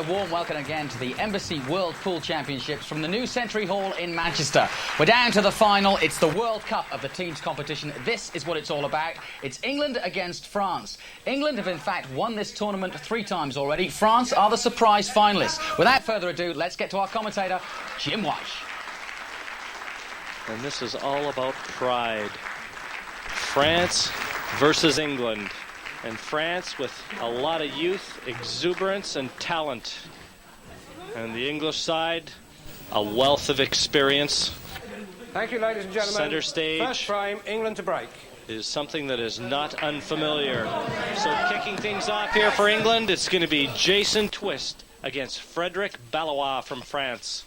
a warm welcome again to the Embassy World Pool Championships from the New Century Hall in Manchester. We're down to the final. It's the World Cup of the teams competition. This is what it's all about. It's England against France. England have in fact won this tournament 3 times already. France are the surprise finalists. Without further ado, let's get to our commentator, Jim Walsh. And this is all about pride. France versus England. And France with a lot of youth, exuberance, and talent. And the English side, a wealth of experience. Thank you, ladies and gentlemen. Center stage. First frame, England to break. Is something that is not unfamiliar. So kicking things off here for England, it's going to be Jason Twist against Frederic Ballois from France.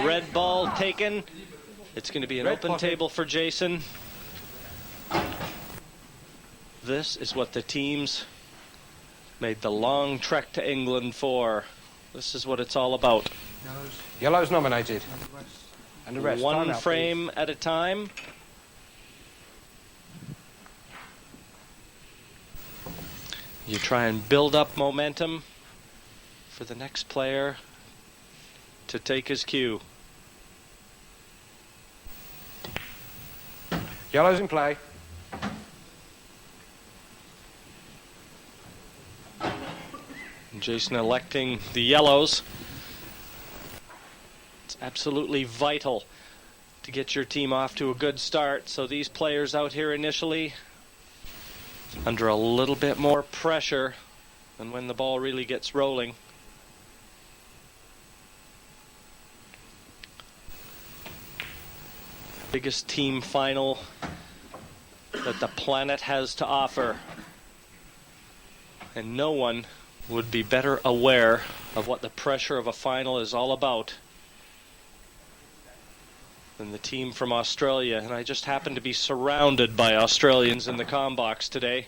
Red ball taken. It's going to be an open table for Jason. This is what the teams made the long trek to England for. This is what it's all about. Yellow's nominated. And the rest. One frame at a time. You try and build up momentum for the next player to take his cue. Yellow's in play. Jason electing the yellows. It's absolutely vital to get your team off to a good start. So these players out here initially under a little bit more pressure than when the ball really gets rolling. Biggest team final that the planet has to offer. And no one would be better aware of what the pressure of a final is all about than the team from Australia. And I just happen to be surrounded by Australians in the comm box today.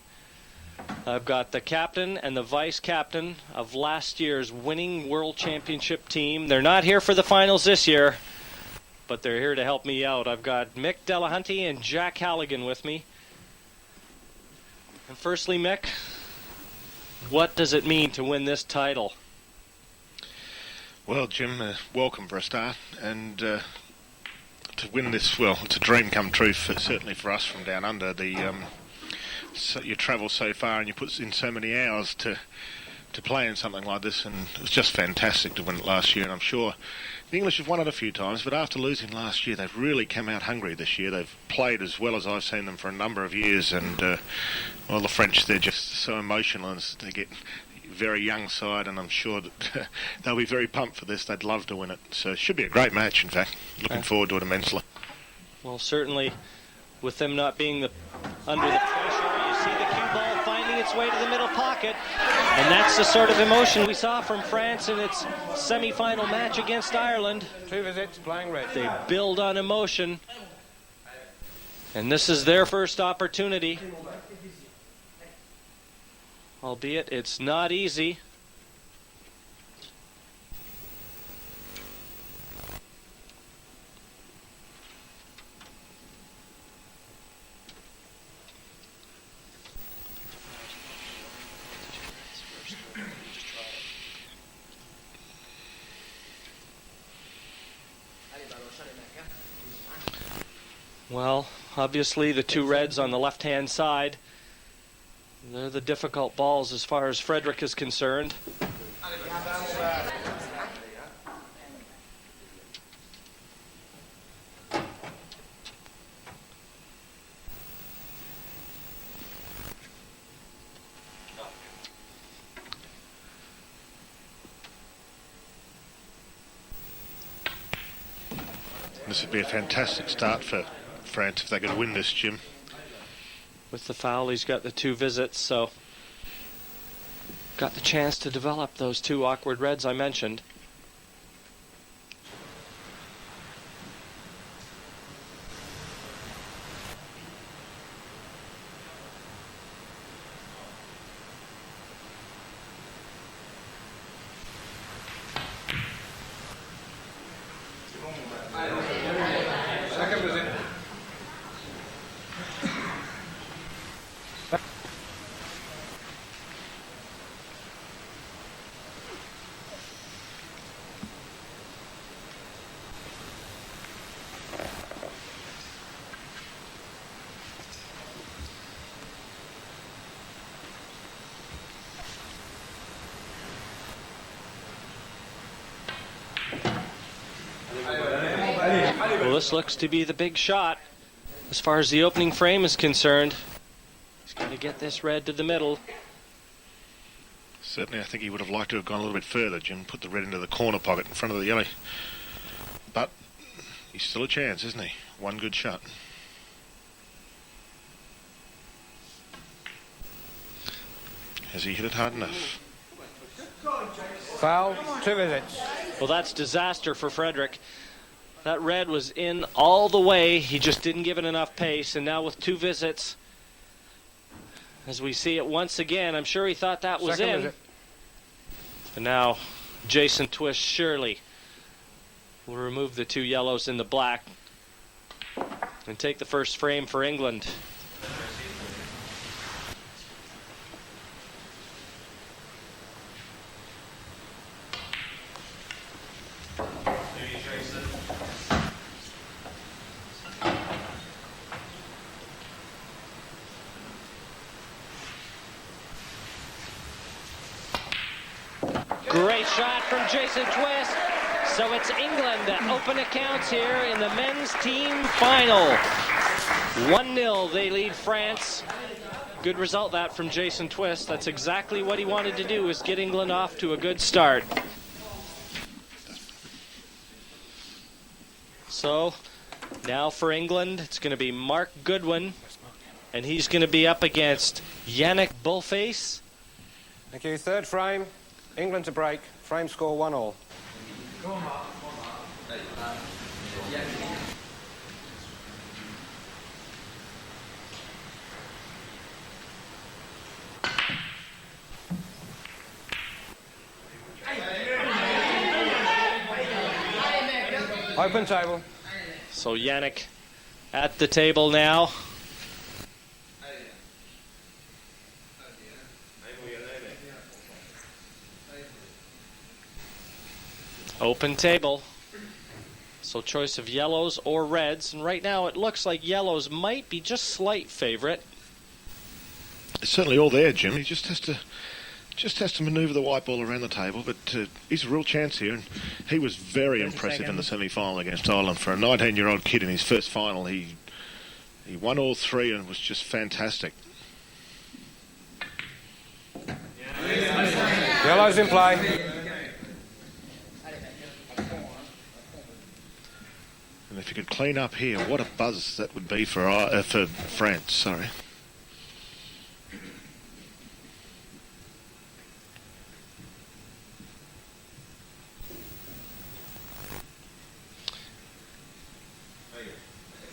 I've got the captain and the vice captain of last year's winning World Championship team. They're not here for the finals this year, but they're here to help me out. I've got Mick Delahunty and Jack Halligan with me. And firstly, Mick, what does it mean to win this title? Well, Jim, welcome for a start. And to win this, well, it's a dream come true, certainly for us from down under. So you travel so far and you put in so many hours to play in something like this, and it was just fantastic to win it last year. And I'm sure the English have won it a few times, but after losing last year, they've really come out hungry this year. They've played as well as I've seen them for a number of years, and well, the French, they're just so emotional, and they get a very young side, and I'm sure that they'll be very pumped for this. They'd love to win it. So it should be a great match, in fact. Looking forward to it immensely. Well, certainly, with them not being under the pressure, you see the cue ball finding its way to the middle pocket. And that's the sort of emotion we saw from France in its semi-final match against Ireland. 2 visits, playing red. They build on emotion. And this is their first opportunity. Albeit it's not easy. Well, obviously the 2 reds on the left-hand side, they're the difficult balls as far as Frederic is concerned. This would be a fantastic start for France if they could win this, Jim. With the foul, he's got the 2 visits, so got the chance to develop those 2 awkward reds I mentioned. Second visit. Well, this looks to be the big shot as far as the opening frame is concerned. He's going to get this red to the middle. Certainly, I think he would have liked to have gone a little bit further, Jim. Put the red into the corner pocket in front of the yellow. But he's still a chance, isn't he? One good shot. Has he hit it hard enough? Foul, 2 visits. Well, that's disaster for Frederick. That red was in all the way. He just didn't give it enough pace. And now with 2 visits, as we see it once again, I'm sure he thought that was Second in. visit. And now Jason Twist surely will remove the 2 yellows in the black and take the first frame for England. Great shot from Jason Twist. So it's England that open accounts here in the men's team final. 1-0, they lead France. Good result that from Jason Twist. That's exactly what he wanted to do, is get England off to a good start. So now for England, it's going to be Mark Goodwin, and he's going to be up against Yannick Bullface. Thank you. Third frame. England to break. Frame score 1-1. Open table. So Yannick at the table now. Open table. So choice of yellows or reds. And right now it looks like yellows might be just slight favorite. It's certainly all there, Jim. He just has to manoeuvre the white ball around the table, but he's a real chance here. And he was very impressive in the semi-final against Ireland. For a 19-year-old kid in his first final, he won all 3 and was just fantastic. Yellows in play. And if you could clean up here, what a buzz that would be for France. Sorry.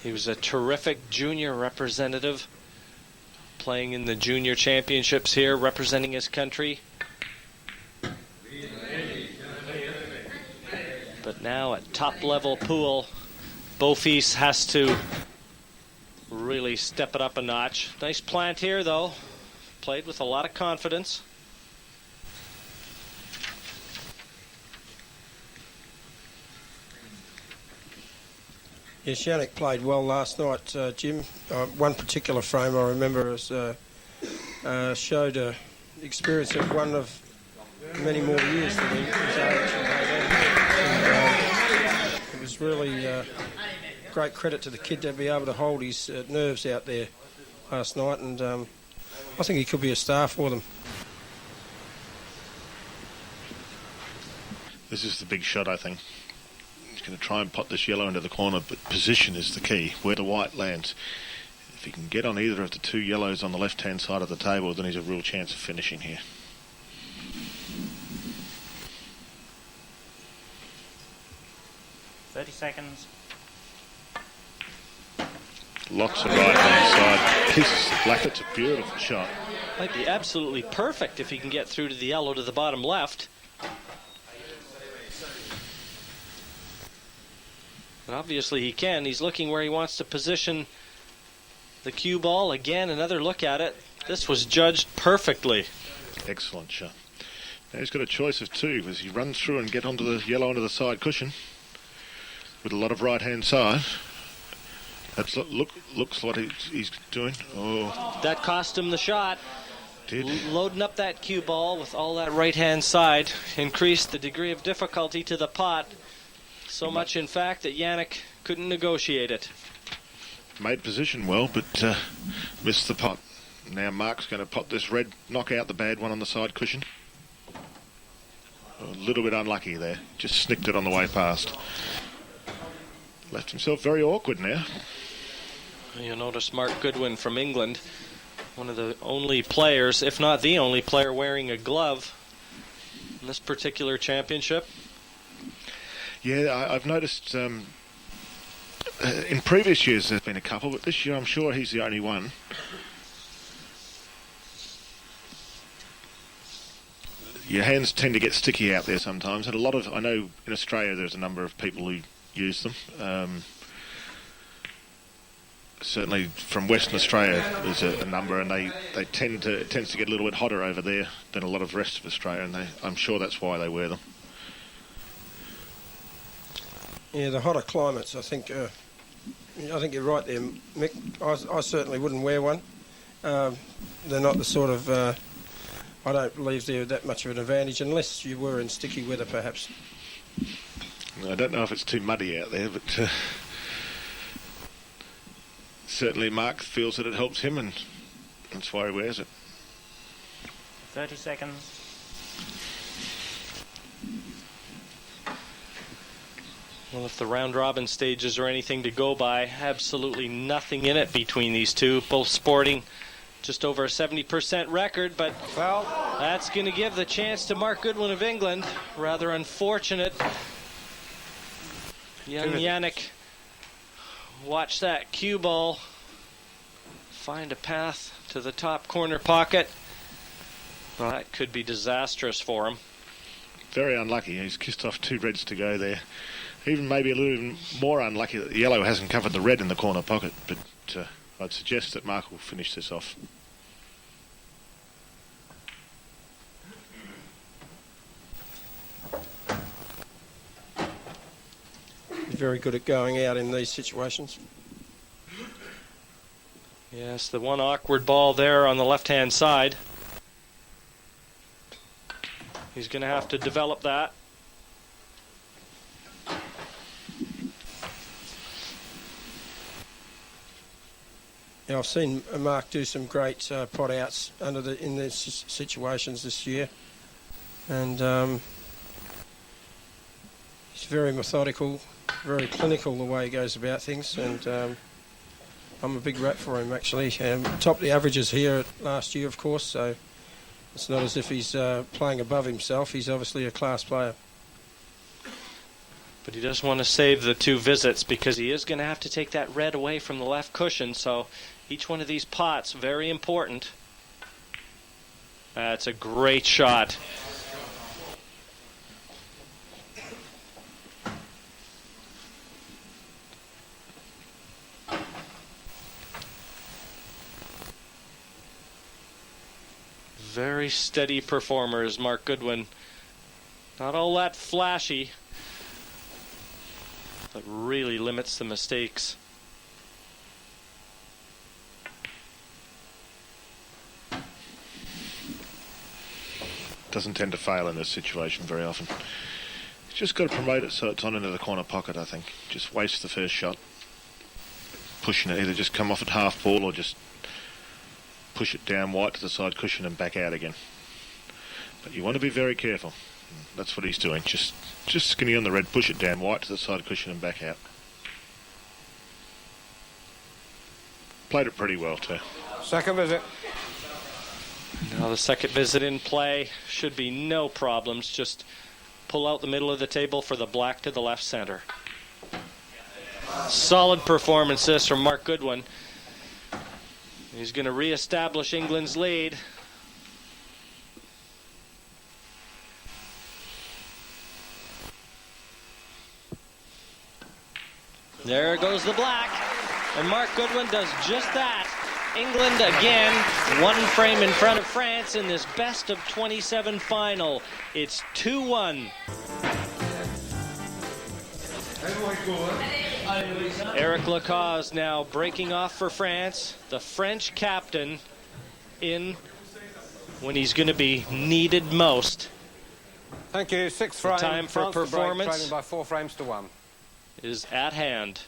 He was a terrific junior representative, playing in the junior championships here, representing his country. But now at top level pool, Beaufils has to really step it up a notch. Nice plant here though, played with a lot of confidence. Yes, Yannick played well last night, Jim. One particular frame I remember showed experience of one of many more years than his age. And, it was really great credit to the kid to be able to hold his nerves out there last night, and I think he could be a star for them. This is the big shot, I think. Going to try and pot this yellow into the corner, but position is the key, where the white lands. If he can get on either of the 2 yellows on the left-hand side of the table, then he's a real chance of finishing here. Seconds. Locks the right-hand side, kisses the black. It's a beautiful shot. Might be absolutely perfect if he can get through to the yellow to the bottom left. And obviously he can. He's looking where he wants to position the cue ball. Again, another look at it. This was judged perfectly. Excellent shot. Now he's got a choice of 2 as he runs through and get onto the yellow onto the side cushion with a lot of right-hand side. That's looks what he's doing. Oh, that cost him the shot. Did. Loading up that cue ball with all that right-hand side increased the degree of difficulty to the pot. So much, in fact, that Yannick couldn't negotiate it. Made position well, but missed the pot. Now Mark's going to pot this red, knock out the bad one on the side cushion. A little bit unlucky there. Just snicked it on the way past. Left himself very awkward now. You'll notice Mark Goodwin from England, one of the only players, if not the only player, wearing a glove in this particular championship. Yeah, I've noticed in previous years there's been a couple, but this year I'm sure he's the only one. Your hands tend to get sticky out there sometimes, and I know in Australia there's a number of people who use them. Certainly from Western Australia there's a number, and it tends to get a little bit hotter over there than a lot of the rest of Australia, and I'm sure that's why they wear them. Yeah, the hotter climates, I think you're right there, Mick. I certainly wouldn't wear one. They're not the sort of... I don't believe they're that much of an advantage unless you were in sticky weather, perhaps. I don't know if it's too muddy out there, but certainly Mark feels that it helps him, and that's why he wears it. 30 seconds. Well, if the round-robin stages are anything to go by, absolutely nothing in it between these two, both sporting just over a 70% record, but that's going to give the chance to Mark Goodwin of England. Rather unfortunate. Young Yannick, watch that cue ball. Find a path to the top corner pocket. Well, that could be disastrous for him. Very unlucky. He's kissed off 2 reds to go there. Even maybe a little more unlucky that the yellow hasn't covered the red in the corner pocket, but I'd suggest that Mark will finish this off. He's very good at going out in these situations. Yes, the one awkward ball there on the left-hand side. He's going to have to develop that. Yeah, I've seen Mark do some great pot outs in these situations this year, and he's very methodical, very clinical the way he goes about things, and I'm a big rap for him actually. Topped the averages here last year, of course, so it's not as if he's playing above himself. He's obviously a class player. But he does want to save the 2 visits because he is going to have to take that red away from the left cushion, so each one of these pots, very important. That's a great shot. Very steady performer is Mark Goodwin. Not all that flashy, but really limits the mistakes. Doesn't tend to fail in this situation very often. He's just got to promote it so it's on into the corner pocket, I think. Just waste the first shot. Pushing it, either just come off at half ball or just push it down white to the side cushion and back out again. But you want to be very careful. That's what he's doing. Just skinny on the red, push it down white to the side cushion and back out. Played it pretty well too. Second visit. Now the second visit in play, should be no problems. Just pull out the middle of the table for the black to the left center. Solid performance this from Mark Goodwin. He's going to re-establish England's lead. There goes the black, and Mark Goodwin does just that. England again, 1 frame in front of France in this best of 27 final. It's 2-1. Eric Lacaze now breaking off for France. The French captain in when he's going to be needed most. Thank you. 6th frame. Time for France to break, performance. trailing by 4 frames to 1. is at hand.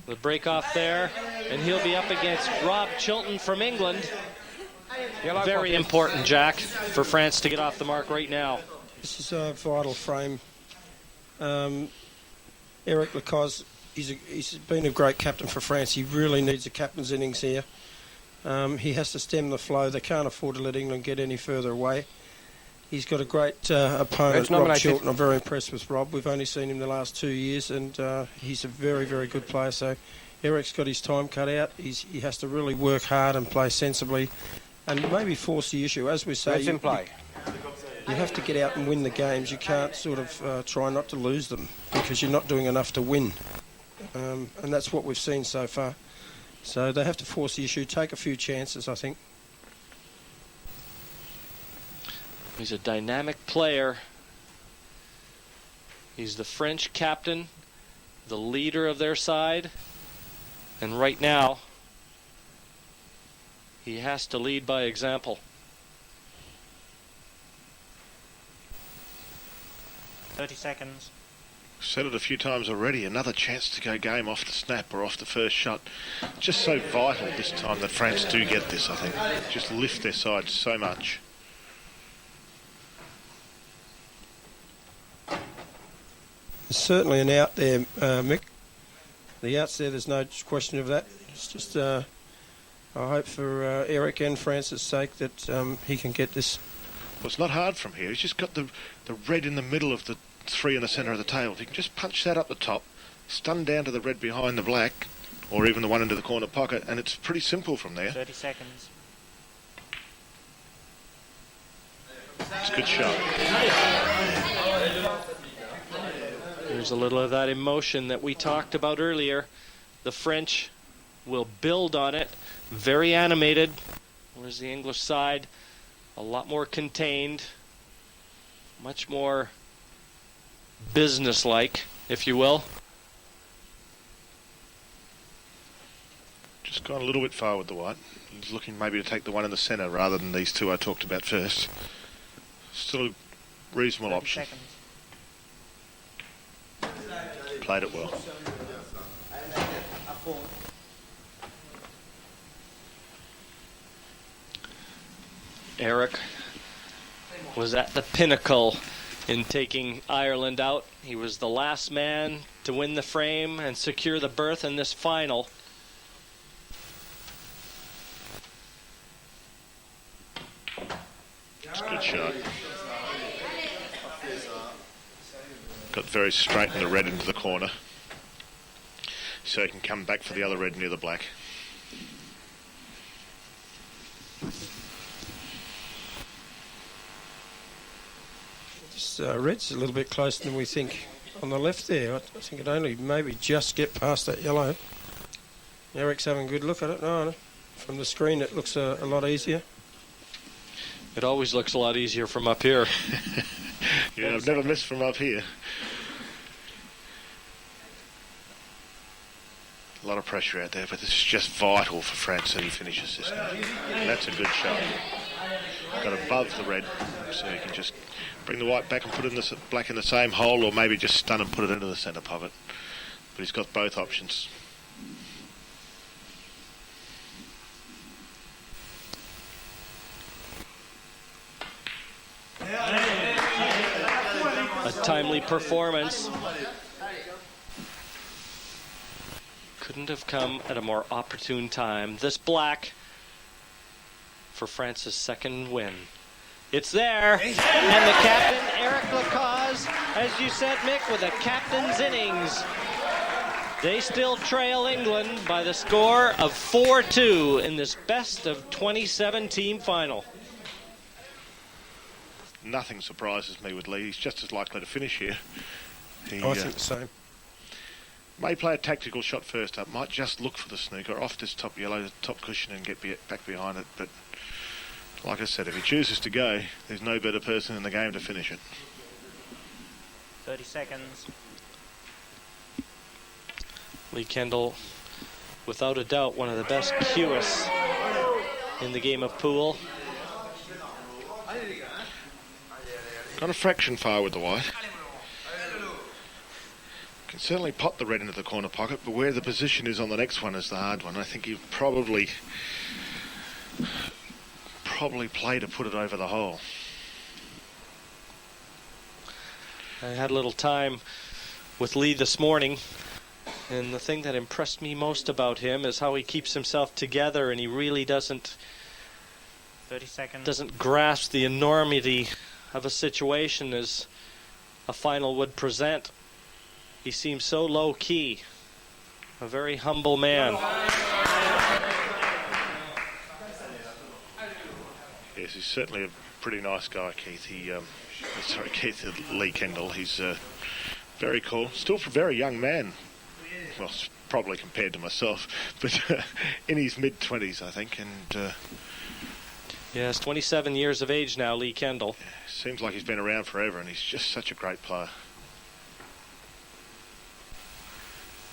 The break off there, and he'll be up against Rob Chilton from England. Yellow Very pocket. important, Jack, for France to get off the mark right now. This is a vital frame. Eric Lacoste, he's been a great captain for France. He really needs a captain's innings here. He has to stem the flow. They can't afford to let England get any further away. He's got a great opponent, Reds Rob nominated. Chilton. I'm very impressed with Rob. We've only seen him the last 2 years, and he's a very, very good player. So Eric's got his time cut out. He has to really work hard and play sensibly, and maybe force the issue. As we say, Reds in play. you have to get out and win the games. You can't sort of try not to lose them because you're not doing enough to win. And that's what we've seen so far. So they have to force the issue, take a few chances, I think. He's a dynamic player. He's the French captain, the leader of their side. And right now, he has to lead by example. 30 seconds. Said it a few times already, another chance to go game off the snap or off the first shot. Just so vital this time that France do get this, I think. Just lift their side so much. There's certainly an out there, Mick. The out's there, there's no question of that. It's just, I hope for Eric and France's sake that he can get this. Well, it's not hard from here. He's just got the red in the middle of the three in the centre of the table. If you can just punch that up the top, stun down to the red behind the black, or even the one into the corner pocket, and it's pretty simple from there. 30 seconds. It's a good shot. There's a little of that emotion that we talked about earlier. The French will build on it. Very animated. Whereas the English side, a lot more contained. Much more businesslike, if you will. Just gone a little bit far with the white. He's looking maybe to take the one in the centre rather than these two I talked about first. Still a reasonable 30 option. seconds. Played it well. Eric was at the pinnacle in taking Ireland out. He was the last man to win the frame and secure the berth in this final. It's a good shot. Got very straight in the red into the corner. So he can come back for the other red near the black. This red's a little bit closer than we think on the left there. I think it only maybe just get past that yellow. Eric's having a good look at it. No, from the screen it looks a lot easier. It always looks a lot easier from up here. Yeah, I've never missed from up here. A lot of pressure out there, but this is just vital for France that he finishes this now. And that's a good shot. Got above the red, so he can just bring the white back and put it in the black in the same hole, or maybe just stun and put it into the centre pocket. But he's got both options. A timely performance. Couldn't have come at a more opportune time. This black for France's second win. It's there. And the captain, Eric Lacoste, as you said, Mick, with a captain's innings. They still trail England by the score of 4-2 in this best of 2017 final. Nothing surprises me with Lee. He's just as likely to finish here. He I think the same. may play a tactical shot first up. Might just look for the snooker off this top yellow, top cushion, and get back behind it. But like I said, if he chooses to go, there's no better person in the game to finish it. 30 seconds. Lee Kendall, without a doubt, one of the best cueists in the game of pool. Gone a fraction far with the white. Can certainly pot the red into the corner pocket, but where the position is on the next one is the hard one. I think he probably play to put it over the hole. I had a little time with Lee this morning, and the thing that impressed me most about him is how he keeps himself together, and he really doesn't 30 seconds. doesn't grasp the enormity of a situation as a final would present. He seems so low key, a very humble man. Yes, he's certainly a pretty nice guy, Keith. Lee Kendall. He's very cool. Still a very young man. Well, probably compared to myself, but in his mid-20s, I think. And yes, 27 years of age now, Lee Kendall. Seems like he's been around forever, and he's just such a great player.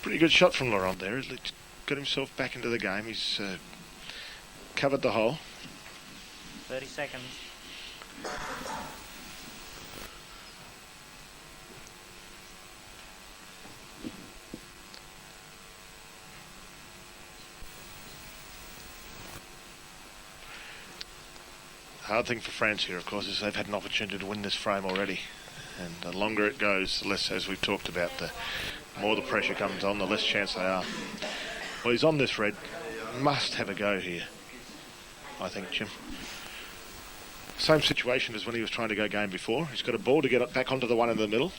Pretty good shot from Laurent there. He's got himself back into the game. He's covered the hole. 30 seconds. The hard thing for France here, of course, is they've had an opportunity to win this frame already. And the longer it goes, the less, as we've talked about, the more the pressure comes on, the less chance they are. Well, he's on this red. Must have a go here, I think, Jim. Same situation as when he was trying to go game before. He's got a ball to get it back onto the one in the middle.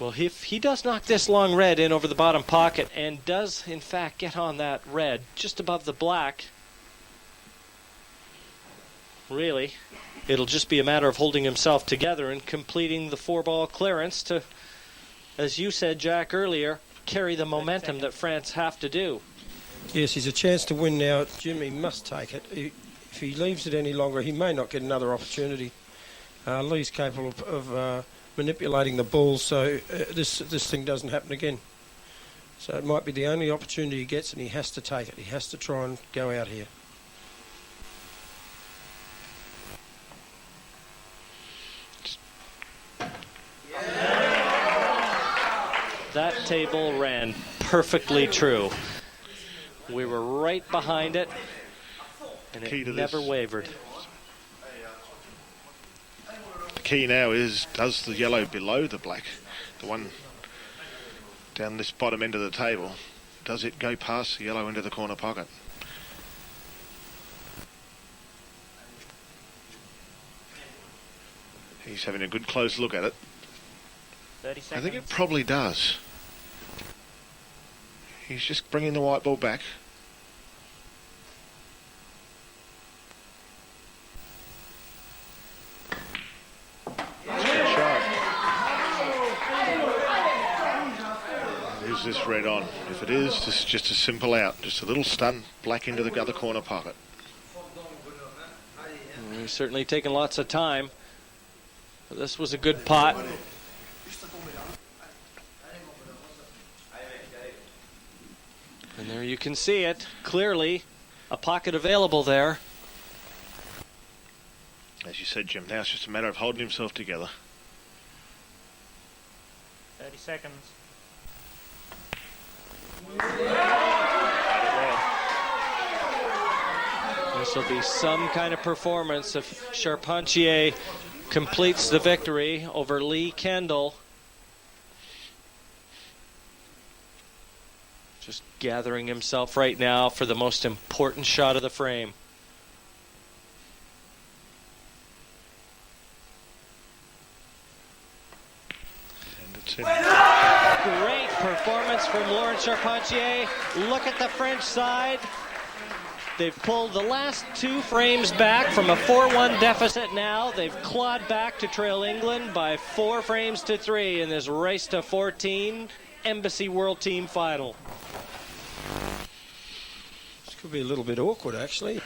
Well, if he does knock this long red in over the bottom pocket and does, in fact, get on that red just above the black, really, it'll just be a matter of holding himself together and completing the 4-ball clearance to, as you said, Jack, earlier, carry the momentum that France have to do. Yes, he's a chance to win now. Jimmy must take it. If he leaves it any longer, he may not get another opportunity. Lee's capable of manipulating the ball, so this thing doesn't happen again. So it might be the only opportunity he gets, and he has to take it. He has to try and go out here. That table ran perfectly true. We were right behind it, and it never wavered. The key now is, does the yellow below the black, the one down this bottom end of the table, does it go past the yellow into the corner pocket? He's having a good close look at it. 30 seconds. I think it probably does. He's just bringing the white ball back. Is this red on? If it is, this is just a simple out. Just a little stun, black into the other corner pocket. He's certainly taken lots of time. But this was a good pot. And there you can see it. Clearly, a pocket available there. As you said, Jim, now it's just a matter of holding himself together. 30 seconds. This will be some kind of performance if Charpentier completes the victory over Lee Kendall. Just gathering himself right now for the most important shot of the frame. And it's in. Great performance from Laurent Charpentier. Look at the French side. They've pulled the last 2 frames back from a 4-1 deficit now. They've clawed back to trail England by 4 frames to 3 in this race to 14 Embassy World Team Final. This could be a little bit awkward, actually.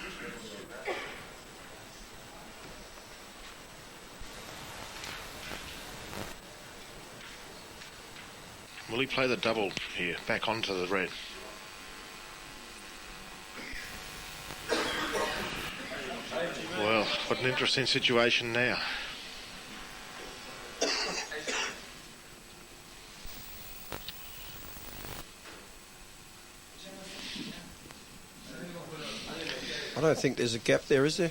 Will he play the double here, back onto the red? Well, What an interesting situation now. I don't think there's a gap there, is there?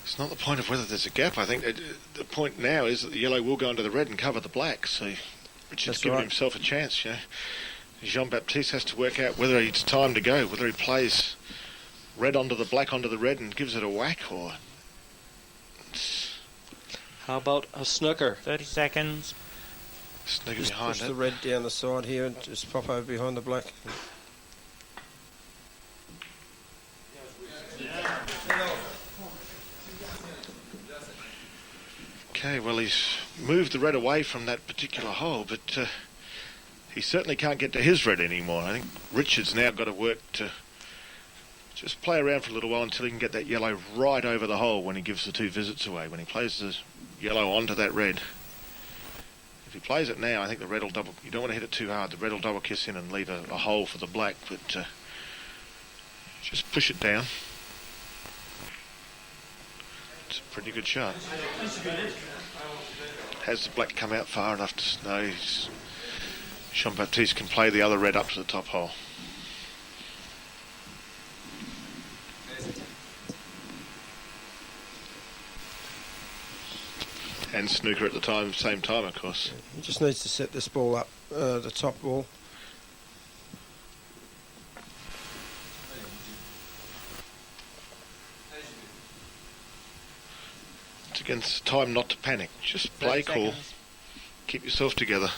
It's not the point of whether there's a gap. I think the point now is that the yellow will go into the red and cover the black. So Richard's given himself a chance. You know, Jean-Baptiste has to work out whether it's time to go, whether he plays red onto the black onto the red and gives it a whack, or How about a snooker? 30 seconds. snooker Just behind push it. the red down the side here and just pop over behind the black. Okay, well, he's moved the red away from that particular hole, but he certainly can't get to his red anymore. I think Richard's now got to work to just play around for a little while until he can get that yellow right over the hole when he gives the 2 visits away, when he plays the yellow onto that red. If he plays it now, I think the red will double... You don't want to hit it too hard. The red will double kiss in and leave a hole for the black, but just push it down. It's a pretty good shot. Has the black come out far enough to know Jean-Baptiste can play the other red up to the top hole? And snooker at the same time, of course. He just needs to set this ball up, the top ball. It's against time not to panic. Just play cool. Seconds. Keep yourself together.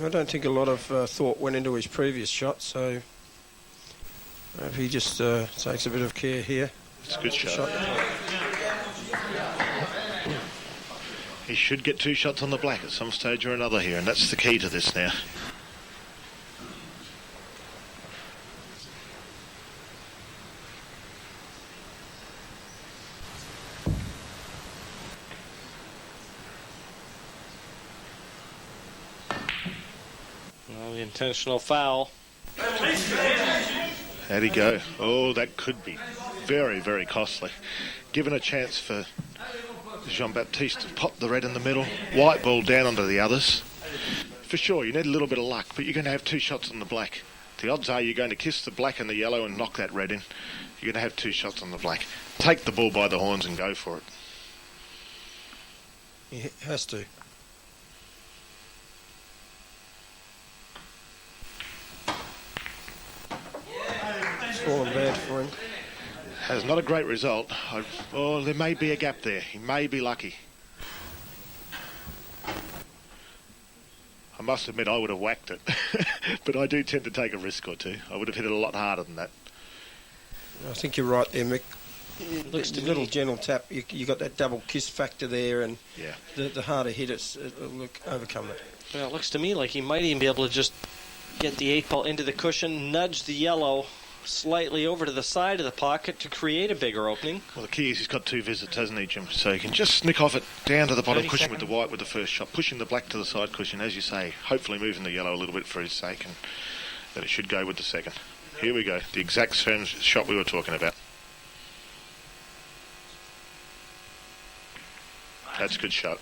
I don't think a lot of thought went into his previous shot, so if he just takes a bit of care here. It's a good shot. He should get 2 shots on the black at some stage or another here, and that's the key to this now. Well, the intentional foul. How'd he go? Oh, that could be very, very costly. Given a chance for Jean-Baptiste to pop the red in the middle, white ball down onto the others. For sure, you need a little bit of luck, but you're going to have 2 shots on the black. The odds are you're going to kiss the black and the yellow and knock that red in. You're going to have 2 shots on the black. Take the ball by the horns and go for it. He has to. It's fallen bad for him. Has not a great result. Oh, there may be a gap there. He may be lucky. I must admit I would have whacked it, but I do tend to take a risk or two. I would have hit it a lot harder than that. I think you're right there, Mick. Looks to The little me- gentle tap, you got that double kiss factor there, and Yeah. the harder hit it'll overcome it. Well, it looks to me like he might even be able to just get the 8 ball into the cushion, nudge the yellow slightly over to the side of the pocket to create a bigger opening. Well, the key is he's got 2 visits, hasn't he, Jim? So he can just nick off it down to the bottom 30 cushion with the seconds. white with the first shot, pushing the black to the side cushion, as you say, hopefully moving the yellow a little bit for his sake, and then it should go with the second. Here we go, the exact same shot we were talking about. That's a good shot.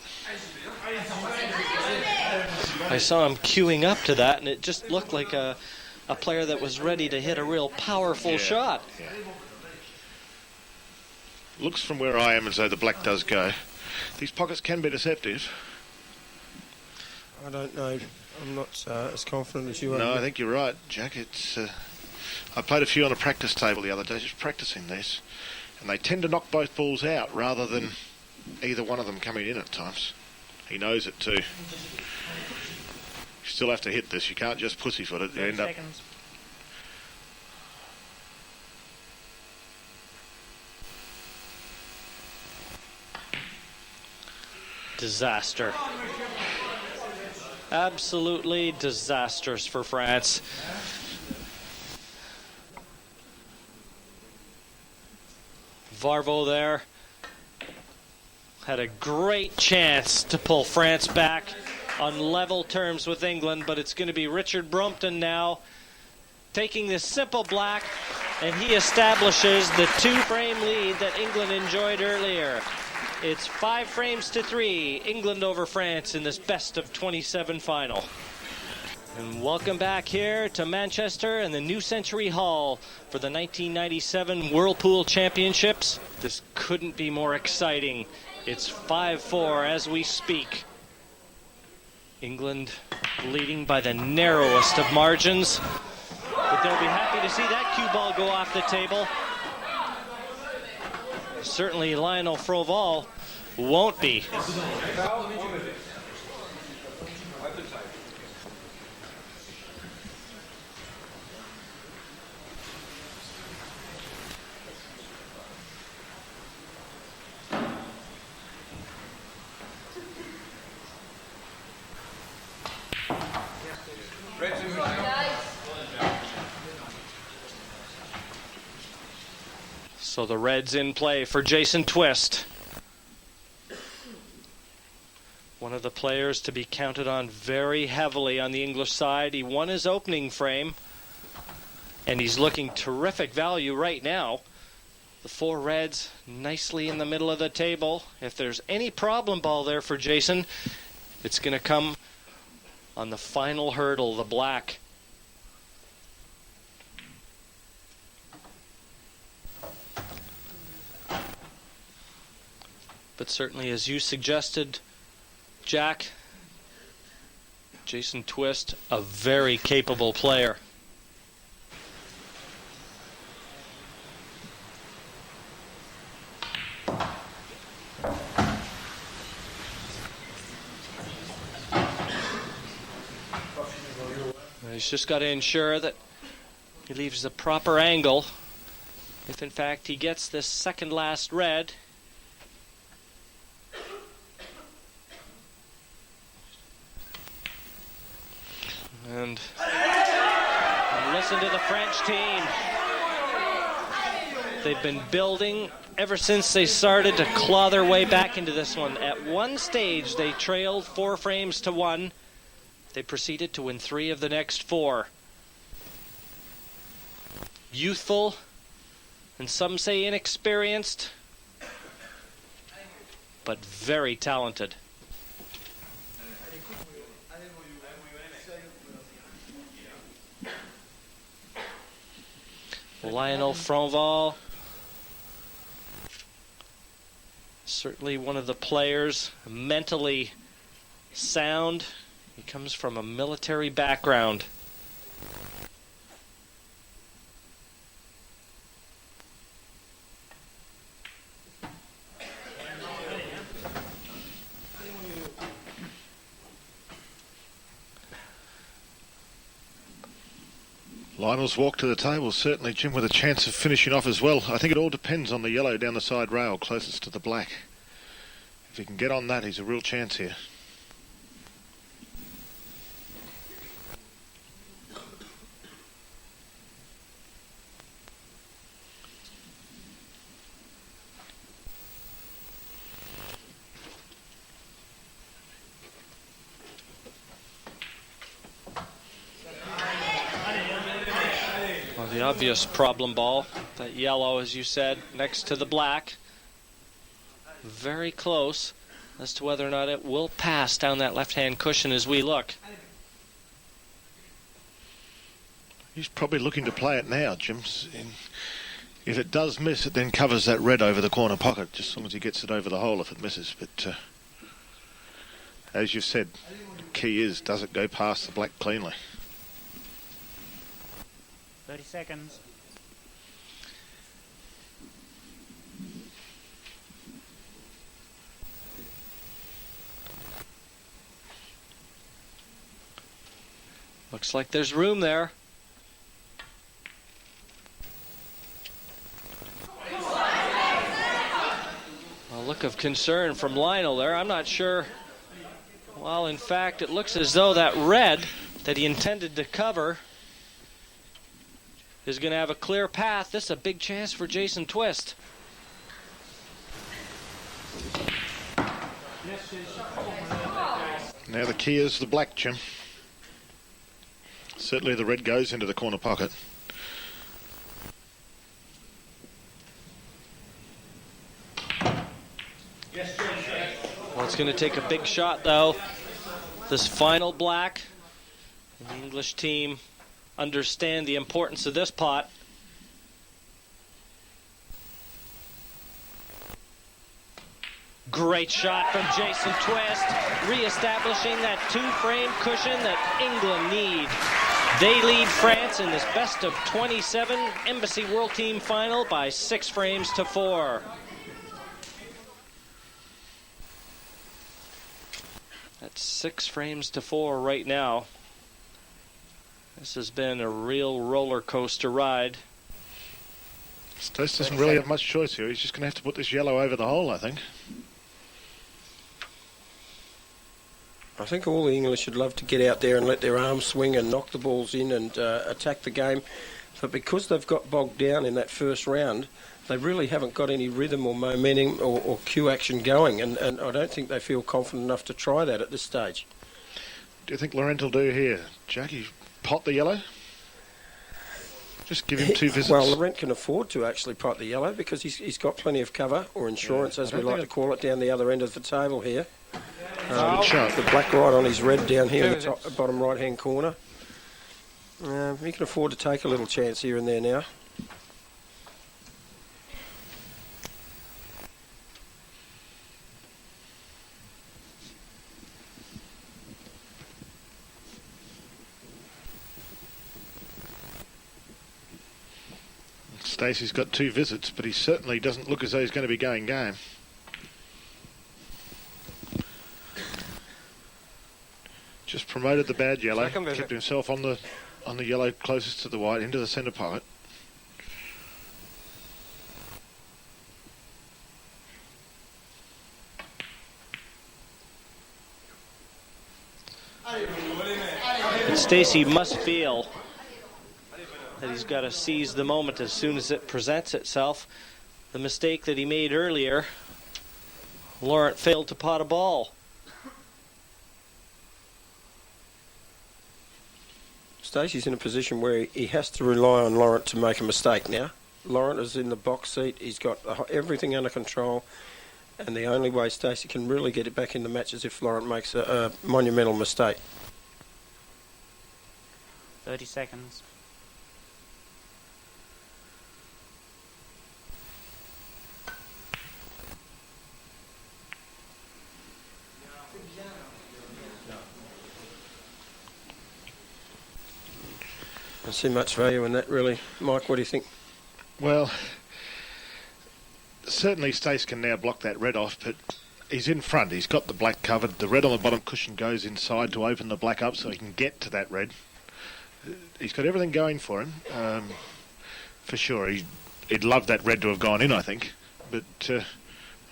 I saw him queuing up to that, and it just looked like a player that was ready to hit a real powerful shot. Yeah. Looks from where I am as though the black does go. These pockets can be deceptive. I don't know. I'm not as confident as you are. No, I think you're right, Jack. I played a few on a practice table the other day, just practicing this, and they tend to knock both balls out rather than either one of them coming in at times. He knows it too. You still have to hit this. You can't just pussyfoot it. You 30 end up. seconds. Disaster. Absolutely disastrous for France. Varvo there had a great chance to pull France back on level terms with England, but it's going to be Richard Brumpton now taking this simple black, and he establishes the 2-frame lead that England enjoyed earlier. It's 5 frames to 3, England over France in this best of 27 final. And welcome back here to Manchester and the New Century Hall for the 1997 Whirlpool Championships. This couldn't be more exciting. It's 5-4 as we speak. England leading by the narrowest of margins. But they'll be happy to see that cue ball go off the table. Certainly Lionel Froval won't be. So the Reds in play for Jason Twist. One of the players to be counted on very heavily on the English side. He won his opening frame, and he's looking terrific value right now. The 4 Reds nicely in the middle of the table. If there's any problem ball there for Jason, it's going to come on the final hurdle, the black. But certainly, as you suggested, Jack, Jason Twist, a very capable player. He's just got to ensure that he leaves the proper angle. If in fact he gets this second last red, and listen to the French team. They've been building ever since they started to claw their way back into this one. At one stage, they trailed 4 frames to 1. They proceeded to win 3 of the next 4. Youthful, and some say inexperienced, but very talented. Lionel Froval, certainly one of the players, mentally sound. He comes from a military background. Lionel's walk to the table, certainly, Jim, with a chance of finishing off as well. I think it all depends on the yellow down the side rail closest to the black. If he can get on that, he's a real chance here. The obvious problem ball, that yellow, as you said, next to the black. Very close as to whether or not it will pass down that left-hand cushion as we look. He's probably looking to play it now, Jim. If it does miss, it then covers that red over the corner pocket, just as long as he gets it over the hole if it misses. But as you said, the key is, does it go past the black cleanly? 30 seconds. Looks like there's room there. A look of concern from Lionel there. I'm not sure. Well, in fact, it looks as though that red that he intended to cover is going to have a clear path. This is a big chance for Jason Twist. Now the key is the black, Jim. Certainly the red goes into the corner pocket. Well, it's going to take a big shot, though. This final black. And the English team understand the importance of this pot. Great shot from Jason Twist, re-establishing that two-frame cushion that England need. They lead France in this best of 27 Embassy World Team final by 6 frames to 4. That's 6 frames to 4 right now. This has been a real roller coaster ride. Stoast doesn't really have much choice here. He's just going to have to put this yellow over the hole, I think. I think all the English would love to get out there and let their arms swing and knock the balls in and attack the game. But because they've got bogged down in that first round, they really haven't got any rhythm or momentum or cue action going. And I don't think they feel confident enough to try that at this stage. Do you think Laurent will do here? Jackie, pot the yellow? Just give him 2 visits. Well, Laurent can afford to actually pot the yellow because he's got plenty of cover, or insurance, as we like to call it, down the other end of the table here. The black right on his red down here in the top, bottom right-hand corner. He can afford to take a little chance here and there now. Stacey's got 2 visits, but he certainly doesn't look as though he's going to be going game. Just promoted the bad yellow, kept himself on the yellow closest to the white, into the centre pocket. But Stacey must feel that he's got to seize the moment as soon as it presents itself. The mistake that he made earlier, Laurent failed to pot a ball. Stacey's in a position where he has to rely on Laurent to make a mistake now. Laurent is in the box seat. He's got everything under control. And the only way Stacey can really get it back in the match is if Laurent makes a monumental mistake. 30 seconds. I don't see much value in that, really. Mike, what do you think? Well, certainly Stace can now block that red off, but he's in front. He's got the black covered. The red on the bottom cushion goes inside to open the black up so he can get to that red. He's got everything going for him. For sure, he'd love that red to have gone in, I think. But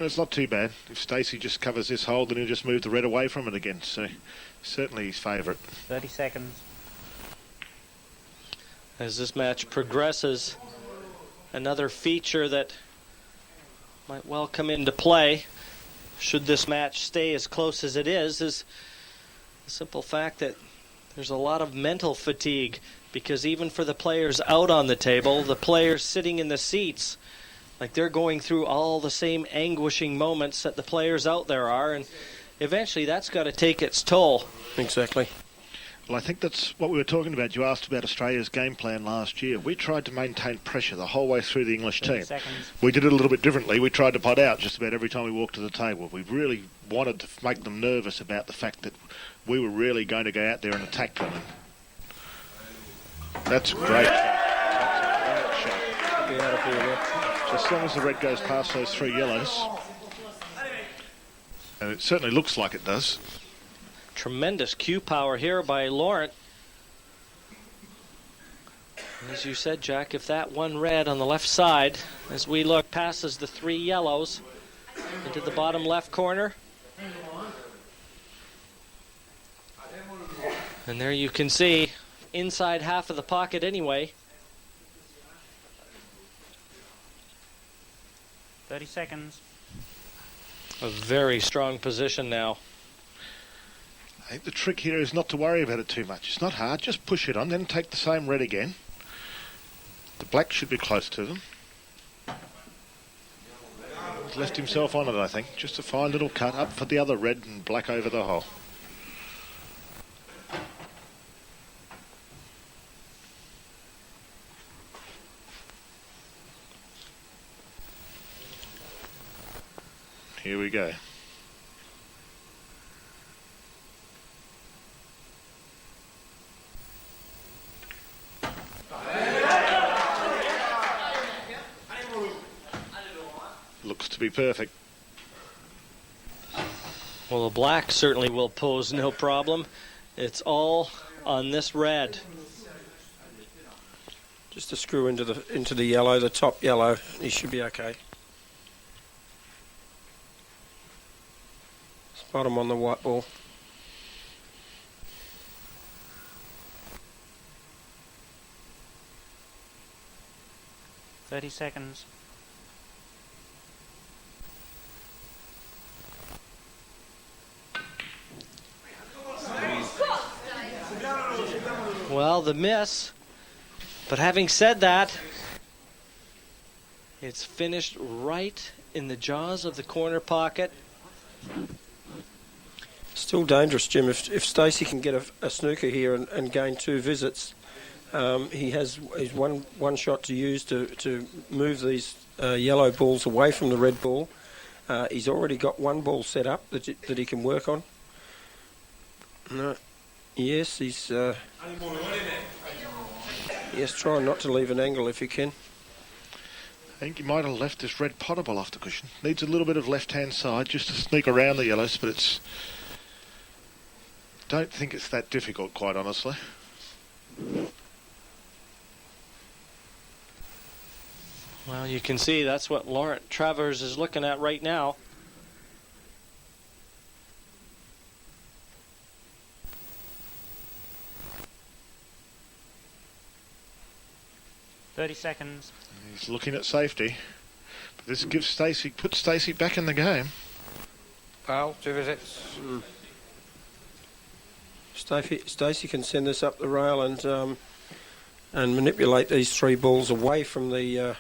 it's not too bad. If Stacey just covers this hole, then he'll just move the red away from it again. So certainly his favourite. 30 seconds. As this match progresses, another feature that might well come into play, should this match stay as close as it is the simple fact that there's a lot of mental fatigue, because even for the players out on the table, the players sitting in the seats, like they're going through all the same anguishing moments that the players out there are, and eventually that's got to take its toll. Exactly. Well, I think that's what we were talking about. You asked about Australia's game plan last year. We tried to maintain pressure the whole way through the English team. We did it a little bit differently. We tried to pot out just about every time we walked to the table. We really wanted to make them nervous about the fact that we were really going to go out there and attack them. That's a great shot. That's a great shot. So as long as the red goes past those 3 yellows, and it certainly looks like it does. Tremendous cue power here by Laurent. As you said, Jack, if that one red on the left side, as we look, passes the 3 yellows into the bottom left corner. And there you can see, inside half of the pocket anyway. 30 seconds. A very strong position now. I think the trick here is not to worry about it too much. It's not hard. Just push it on, then take the same red again. The black should be close to them. He's left himself on it, I think. Just a fine little cut up for the other red and black over the hole. Here we go. Looks to be perfect. Well, the black certainly will pose no problem. It's all on this red. Just a screw into the yellow, the top yellow. He should be okay. Spot him on the white ball. .30 seconds. Well, the miss. But having said that, it's finished right in the jaws of the corner pocket. Still dangerous, Jim. If Stacey can get a snooker here and gain 2 visits, he has one shot to use to move these yellow balls away from the red ball. He's already got 1 ball set up that he can work on. No. Yes, he's... yes, try not to leave an angle if you can. I think he might have left this red potable off the cushion. Needs a little bit of left-hand side just to sneak around the yellows, but it's... Don't think it's that difficult, quite honestly. Well, you can see that's what Laurent Travers is looking at right now. .30 seconds. He's looking at safety. But this puts Stacey back in the game. Foul, 2 visits. Stacey can send this up the rail and manipulate these 3 balls away from the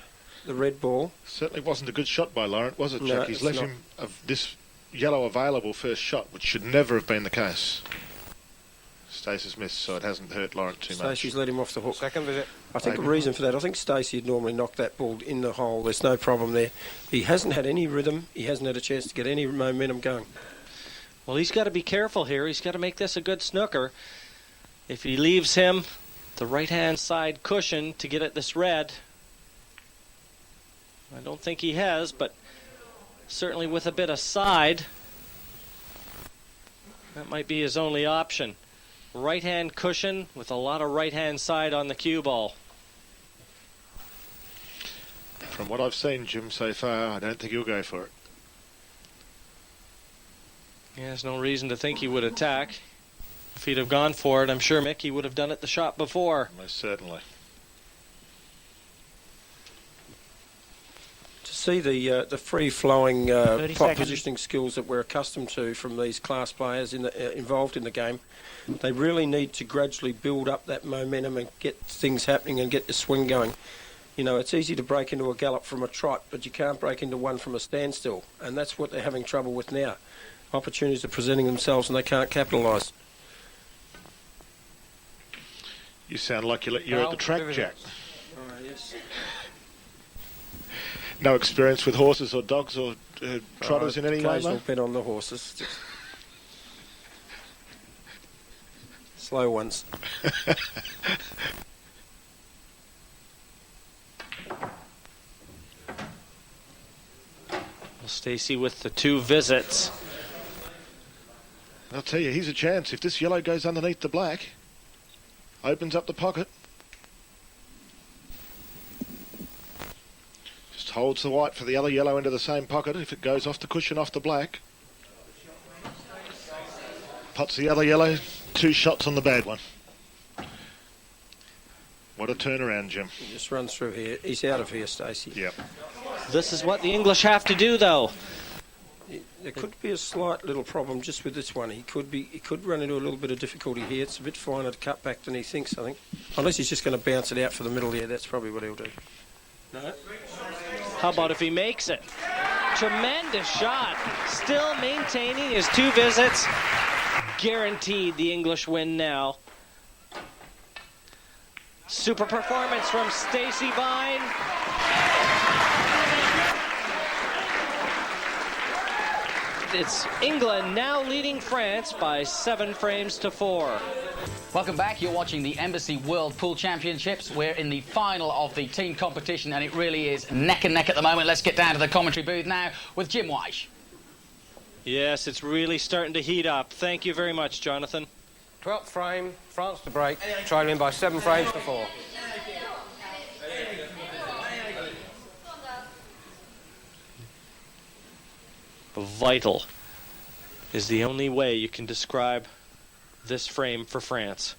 red ball. Certainly wasn't a good shot by Laurent, was it, Jack? No, He's it's left not. him this yellow available first shot, which should never have been the case. Stacey's missed, so it hasn't hurt Laurent too much. Stacey's let him off the hook. Second visit. I think the reason for that, I think Stacey would normally knock that ball in the hole. There's no problem there. He hasn't had any rhythm. He hasn't had a chance to get any momentum going. Well, he's got to be careful here. He's got to make this a good snooker. If he leaves him the right-hand side cushion to get at this red, I don't think he has, but certainly with a bit of side, that might be his only option. Right-hand cushion with a lot of right-hand side on the cue ball. From what I've seen, Jim, so far, I don't think he'll go for it. Yeah, there's no reason to think he would attack. If he'd have gone for it, I'm sure Mickey would have done it the shot before. Most certainly. To see the free-flowing 30 pot seconds. positioning skills that we're accustomed to from these class players involved in the game, they really need to gradually build up that momentum and get things happening and get the swing going. You know, it's easy to break into a gallop from a trot, but you can't break into one from a standstill, and that's what they're having trouble with now. Opportunities are presenting themselves and they can't capitalise. You sound like you're at the track, Jack. Yes. No experience with horses or dogs or trotters in any way, Occasional mate? bet on the horses. Just slow ones. Well, Stacey with the 2 visits. I'll tell you, here's a chance. If this yellow goes underneath the black, opens up the pocket, just holds the white for the other yellow into the same pocket. If it goes off the cushion, off the black, pots the other yellow, 2 shots on the bad one. What a turnaround, Jim. He just runs through here. He's out of here, Stacey. Yep. This is what the English have to do, though. There could be a slight little problem just with this one. He could run into a little bit of difficulty here. It's a bit finer to cut back than he thinks, I think. Unless he's just going to bounce it out for the middle here, that's probably what he'll do. No? How about if he makes it? Tremendous shot. Still maintaining his 2 visits. Guaranteed the English win now. Super performance from Stacey Vine. It's England now leading France by 7 frames to 4. Welcome back. You're watching the Embassy World Pool Championships. We're in the final of the team competition, and it really is neck and neck at the moment. Let's get down to the commentary booth now with Jim Weish. Yes, it's really starting to heat up. Thank you very much, Jonathan. 12th frame, France to break, trailing by 7 frames to 4. Vital is the only way you can describe this frame for France.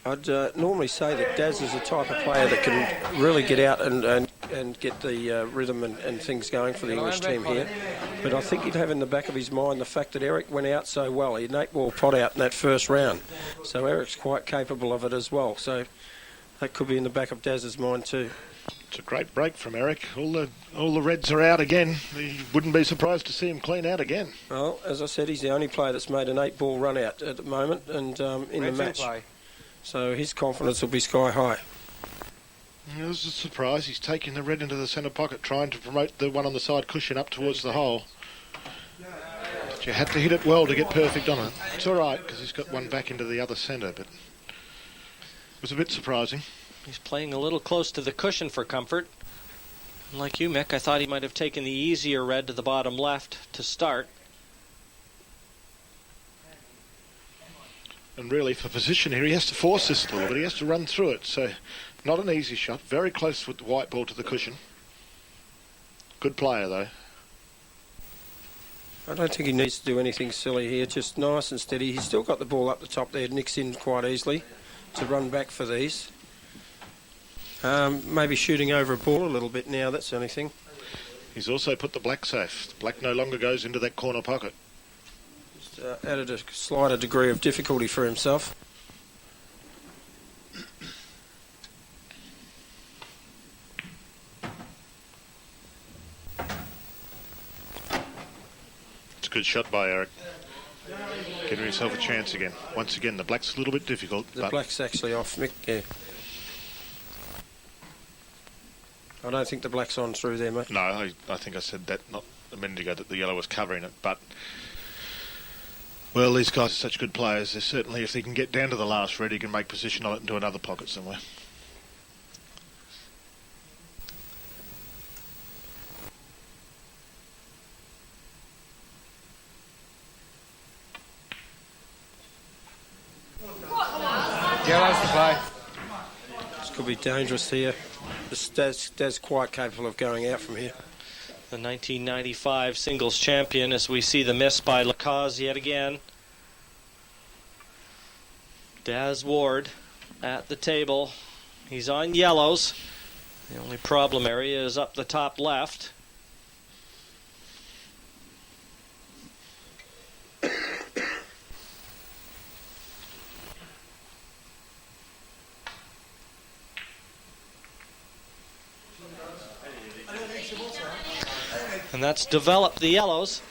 I'd normally say that Daz is a type of player that can really get out and get the rhythm and things going for the English team here. But I think he'd have in the back of his mind the fact that Eric went out so well. He had an 8-ball pot out in that first round. So Eric's quite capable of it as well. So that could be in the back of Daz's mind too. It's a great break from Eric. All the reds are out again. He wouldn't be surprised to see him clean out again. Well, as I said, he's the only player that's made an 8-ball run out at the moment and in the match. So his confidence will be sky high. It was a surprise. He's taking the red into the centre pocket, trying to promote the one on the side cushion up towards the hole. But you had to hit it well to get perfect on it. It's all right, because he's got one back into the other centre, but it was a bit surprising. He's playing a little close to the cushion for comfort. Like you, Mick, I thought he might have taken the easier red to the bottom left to start. And really, for position here, he has to force this a little bit. He has to run through it. So, not an easy shot. Very close with the white ball to the cushion. Good player, though. I don't think he needs to do anything silly here. Just nice and steady. He's still got the ball up the top there. Nicks in quite easily to run back for these. Maybe shooting over a ball a little bit now. That's the only thing. He's also put the black safe. The black no longer goes into that corner pocket. Just added a slighter degree of difficulty for himself. It's a good shot by Eric. Getting himself a chance again. Once again, the black's a little bit difficult. The black's actually off, Mick. Yeah. I don't think the black's on through there, mate. No, I think I said that not a minute ago, that the yellow was covering it. But, well, these guys are such good players. They're certainly, if they can get down to the last red, he can make position on it into another pocket somewhere. Yellows to play. This could be dangerous here. Daz quite capable of going out from here. The 1995 singles champion, as we see the miss by Lacaze yet again. Daz Ward at the table. He's on yellows. The only problem area is up the top left. And that's developed the yellows.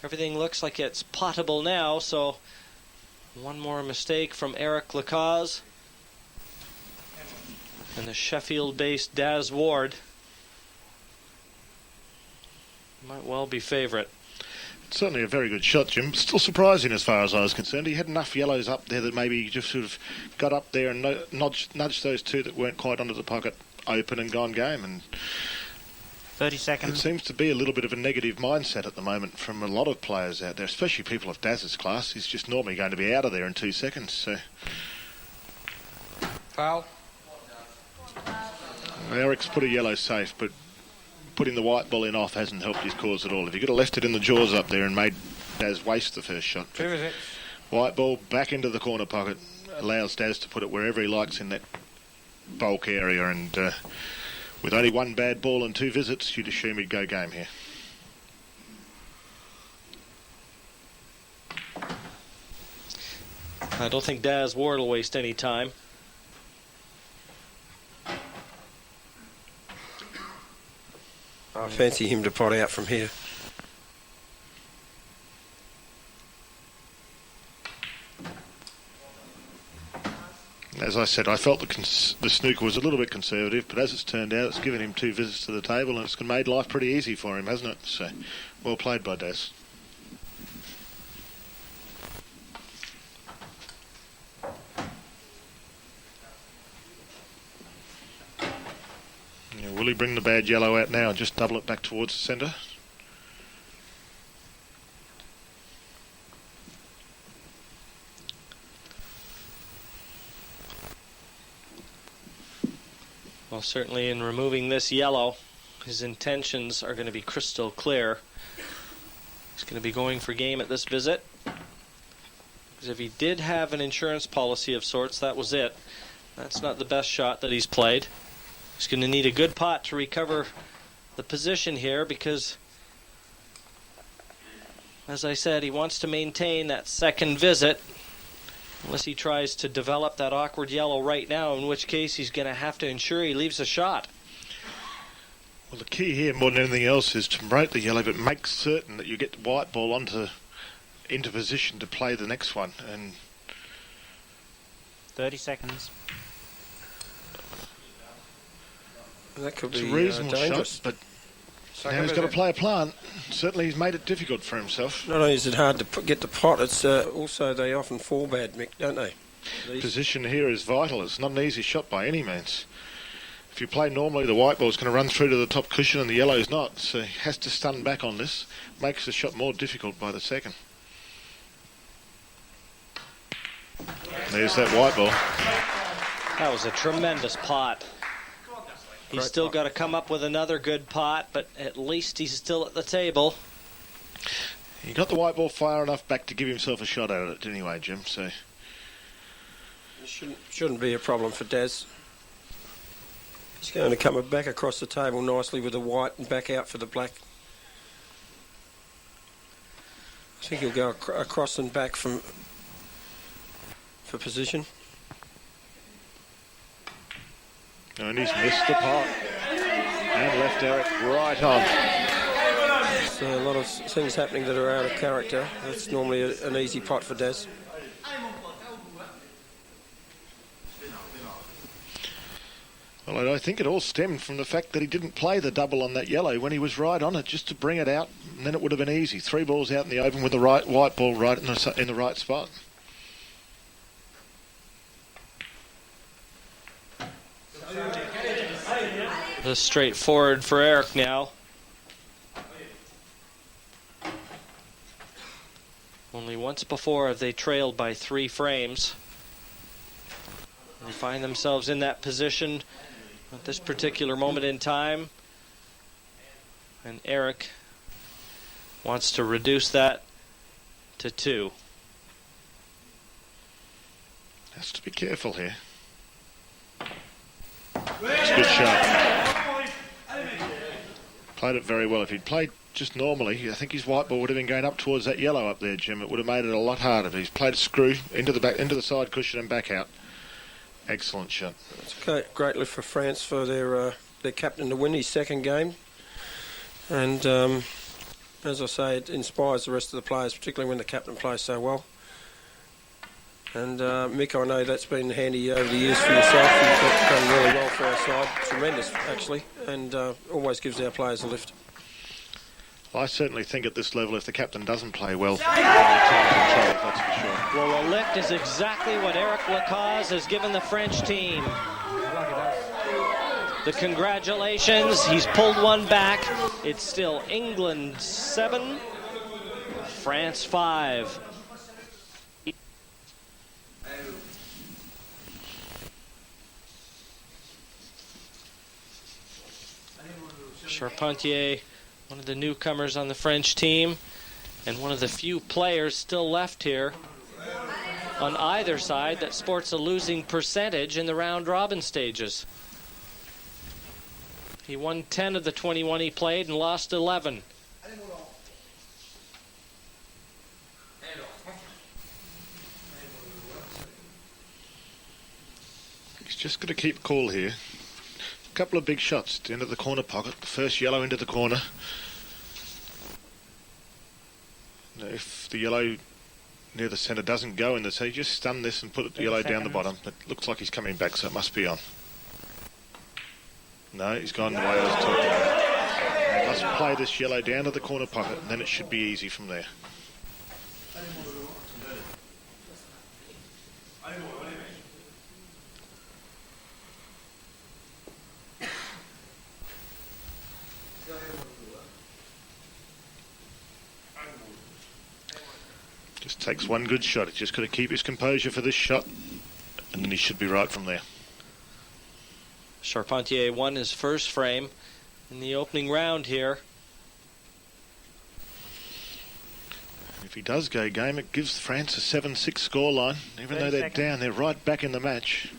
Everything looks like it's potable now, so one more mistake from Eric Lacaze. And the Sheffield-based Daz Ward might well be favourite. It's certainly a very good shot, Jim. Still surprising as far as I was concerned. He had enough yellows up there that maybe he just sort of got up there and nudged those two that weren't quite onto the pocket open and gone game. And 30 it seconds. seems to be a little bit of a negative mindset at the moment from a lot of players out there, especially people of Daz's class. He's just normally going to be out of there in 2 seconds. So Foul. Eric's put a yellow safe, but putting the white ball in off hasn't helped his cause at all. If he could have left it in the jaws up there and made Daz waste the first shot. 2 visits. White ball back into the corner pocket allows Daz to put it wherever he likes in that bulk area, and with only one bad ball and 2 visits, you'd assume he'd go game here. I don't think Daz Ward will waste any time. I fancy him to pot out from here. As I said, I felt the snooker was a little bit conservative, but as it's turned out, it's given him 2 visits to the table, and it's made life pretty easy for him, hasn't it? So, well played by Daz. Yeah, will he bring the bad yellow out now and just double it back towards the centre? Well, certainly in removing this yellow, his intentions are going to be crystal clear. He's going to be going for game at this visit. Because if he did have an insurance policy of sorts, that was it. That's not the best shot that he's played. He's going to need a good pot to recover the position here because, as I said, he wants to maintain that second visit. Unless he tries to develop that awkward yellow right now, in which case he's going to have to ensure he leaves a shot. Well, the key here, more than anything else, is to break the yellow, but make certain that you get the white ball into position to play the next one. And 30 seconds. That could it's be a reasonable dangerous. shot, but now he's got to play a plan. Certainly he's made it difficult for himself. Not only is it hard to get the pot, it's also they often fall bad, Mick, don't they? Position here is vital. It's not an easy shot by any means. If you play normally, the white ball's going to run through to the top cushion and the yellow's not. So he has to stun back on this. Makes the shot more difficult by the second. There's that white ball. That was a tremendous pot. He's still got to come up with another good pot, but at least he's still at the table. He got the white ball far enough back to give himself a shot at it anyway, Jim. So it shouldn't be a problem for Daz. He's going to come back across the table nicely with the white and back out for the black. I think he'll go across and back for position. And he's missed the pot and left Eric right on. So a lot of things happening that are out of character. That's normally an easy pot for Daz. Well, I think it all stemmed from the fact that he didn't play the double on that yellow when he was right on it, just to bring it out, and then it would have been easy. 3 balls out in the open with the right white ball right in the right spot. Just straightforward for Eric now. Only once before have they trailed by 3 frames. They find themselves in that position at this particular moment in time. And Eric wants to reduce that to 2. Has to be careful here. It's a good shot. Played it very well. If he'd played just normally, I think his white ball would have been going up towards that yellow up there, Jim. It would have made it a lot harder. But he's played a screw into the side cushion and back out. Excellent shot. It's great lift for France for their captain to win his second game. And as I say, it inspires the rest of the players, particularly when the captain plays so well. And Mick, I know that's been handy over the years for yourself. You've done really well for our side. Tremendous, actually, and always gives our players a lift. Well, I certainly think at this level, if the captain doesn't play well, that's for sure. Well, a lift is exactly what Eric Lacaze has given the French team. The congratulations. He's pulled one back. It's still England 7, France 5. Charpentier, one of the newcomers on the French team, and one of the few players still left here on either side that sports a losing percentage in the round-robin stages. He won 10 of the 21 he played and lost 11. He's just got to keep cool here. A couple of big shots into the corner pocket. The first yellow into the corner. Now, if the yellow near the centre doesn't go in the sea, just stun this and put the yellow down the bottom. It looks like he's coming back, so it must be on. No, he's gone the way I was talking about. He must play this yellow down to the corner pocket, and then it should be easy from there. Just takes one good shot. He's just got to keep his composure for this shot, and then he should be right from there. Charpentier won his first frame in the opening round here. If he does go game, it gives France a 7-6 scoreline. Even though they're down, they're right back in the match.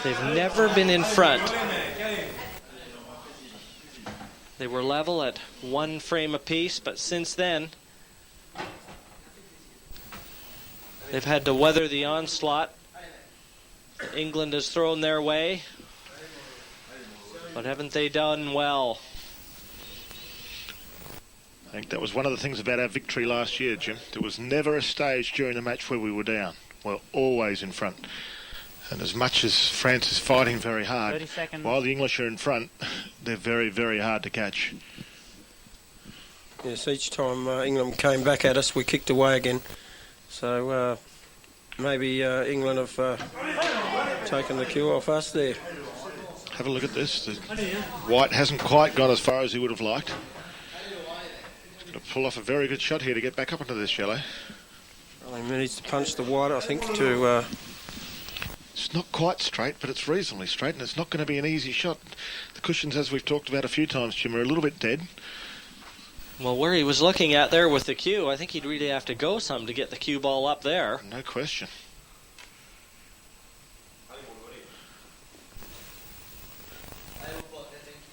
They've never been in front. They were level at one frame apiece, but since then, they've had to weather the onslaught that England has thrown their way. But haven't they done well? I think that was one of the things about our victory last year, Jim. There was never a stage during the match where we were down. We're always in front. And as much as France is fighting very hard, 30 seconds. While the English are in front, they're very, very hard to catch. Yes, each time England came back at us, we kicked away again. So maybe England have taken the cue off us there. Have a look at this. The white hasn't quite gone as far as he would have liked. He's going to pull off a very good shot here to get back up into this yellow. Well, he needs to punch the white, I think, to... It's not quite straight, but it's reasonably straight, and it's not going to be an easy shot. The cushions, as we've talked about a few times, Jim, are a little bit dead. Well, where he was looking at there with the cue, I think he'd really have to go some to get the cue ball up there. No question.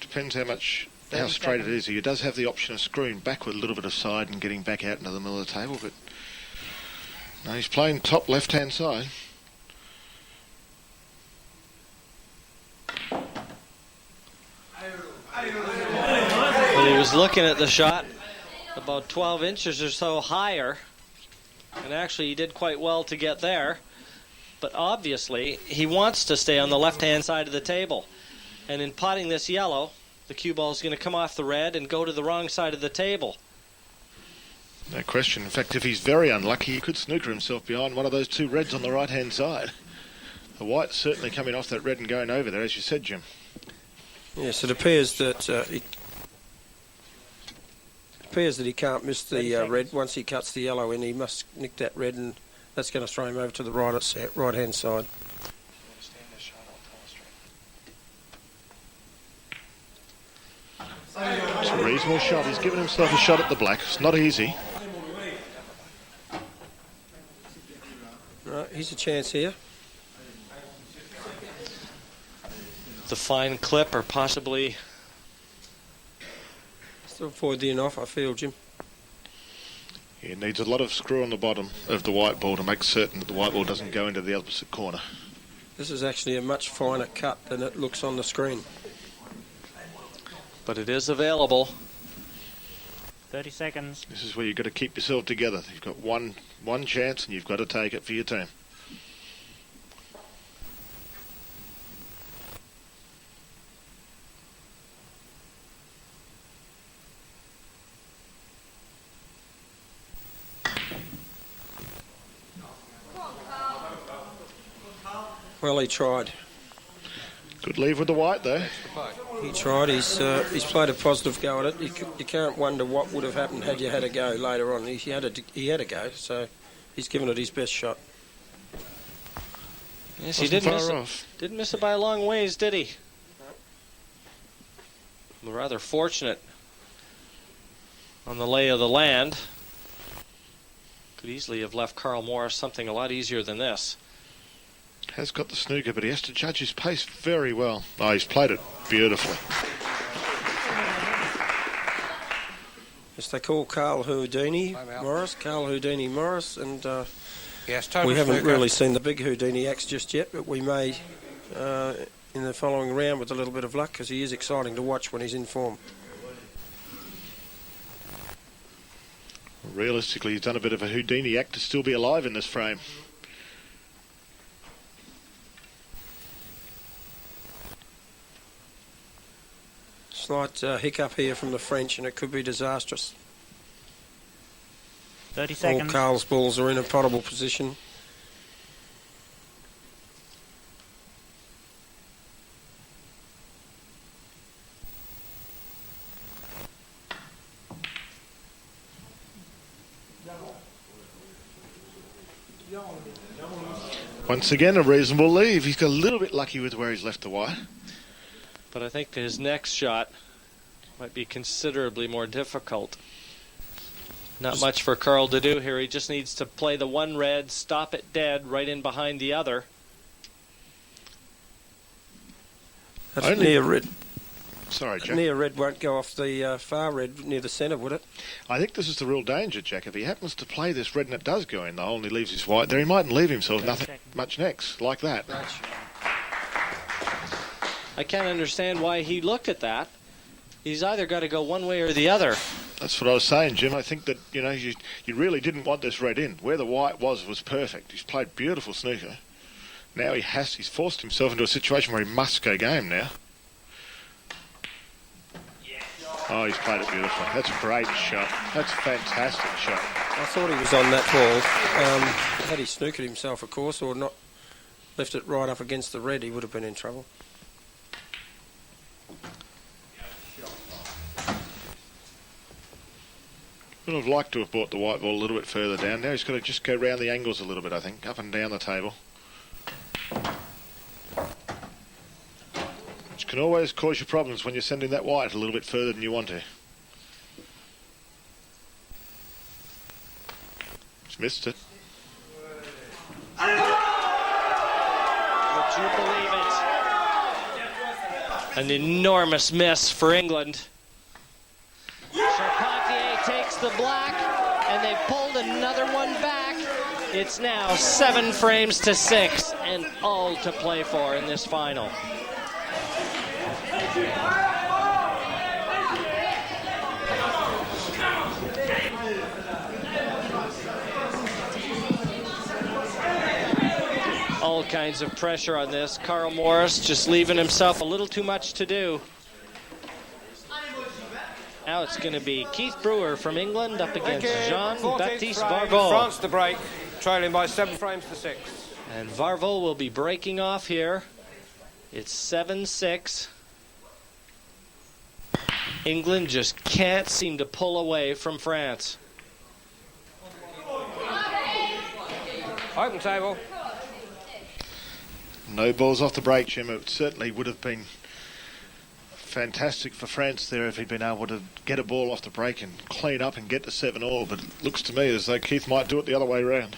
Depends how straight it is. He does have the option of screwing back with a little bit of side and getting back out into the middle of the table, but no, he's playing top left-hand side. Well, he was looking at the shot about 12 inches or so higher, and actually he did quite well to get there. But obviously, he wants to stay on the left-hand side of the table. And in potting this yellow, the cue ball is going to come off the red and go to the wrong side of the table. No question. In fact, if he's very unlucky, he could snooker himself behind one of those two reds on the right-hand side. The white's certainly coming off that red and going over there, as you said, Jim. Yes, it appears that he can't miss the red. Once he cuts the yellow in, he must nick that red, and that's going to throw him over to the right-hand side. It's a reasonable shot. He's given himself a shot at the black. It's not easy. Right, here's a chance here. The fine clip, or possibly... Still avoid the off, I feel, Jim. He needs a lot of screw on the bottom of the white ball to make certain that the white ball doesn't go into the opposite corner. This is actually a much finer cut than it looks on the screen. But it is available. 30 seconds. This is where you've got to keep yourself together. You've got one chance and you've got to take it for your team. Well, he tried. Good leave with the white, though. He tried. He's played a positive go at it. You can't wonder what would have happened had you had a go later on. He had a go, so he's given it his best shot. Yes, he didn't miss it by a long ways, did he? We're rather fortunate on the lay of the land. Could easily have left Carl Morris something a lot easier than this. Has got the snooker, but he has to judge his pace very well. Oh, he's played it beautifully. Yes, they call Carl Houdini Time out. Morris, and Yes, total we haven't snooker. really seen the big Houdini acts just yet, but we may in the following round with a little bit of luck, because he is exciting to watch when he's in form. Realistically, he's done a bit of a Houdini act to still be alive in this frame. Slight hiccup here from the French, and it could be disastrous. 30 All seconds. Carl's balls are in a potable position. Once again, a reasonable leave. He's got a little bit lucky with where he's left the wire. But I think his next shot might be considerably more difficult. Not much for Carl to do here. He just needs to play the one red, stop it dead, right in behind the other. That's Only- near red. Sorry, Jack. Near red won't go off the far red near the centre, would it? I think this is the real danger, Jack. If he happens to play this red and it does go in the hole and he leaves his white there, he mightn't leave himself nothing much next, like that. I can't understand why he looked at that. He's either got to go one way or the other. That's what I was saying, Jim. I think that, you really didn't want this red in. Where the white was perfect. He's played beautiful snooker. Now he's forced himself into a situation where he must go game now. Oh, he's played it beautifully. That's a great shot. That's a fantastic shot. I thought he was on that ball. Had he snookered himself, of course, or not left it right up against the red, he would have been in trouble. Would have liked to have brought the white ball a little bit further down. Now he's got to just go round the angles a little bit, I think, up and down the table. Which can always cause you problems when you're sending that white a little bit further than you want to. He's missed it. Would you believe it? An enormous miss for England. Charpentier takes the black, and they pulled another one back. It's now 7 frames to 6, and all to play for in this final. All kinds of pressure on this. Carl Morris just leaving himself a little too much to do. Now it's going to be Keith Brewer from England up against Jean-Baptiste Varvol. France to break, trailing by 7 frames to 6. And Varvol will be breaking off here. It's 7-6. England just can't seem to pull away from France. Open table. No balls off the break, Jim. It certainly would have been fantastic for France there if he'd been able to get a ball off the break and clean up and get to 7-all, but it looks to me as though Keith might do it the other way around.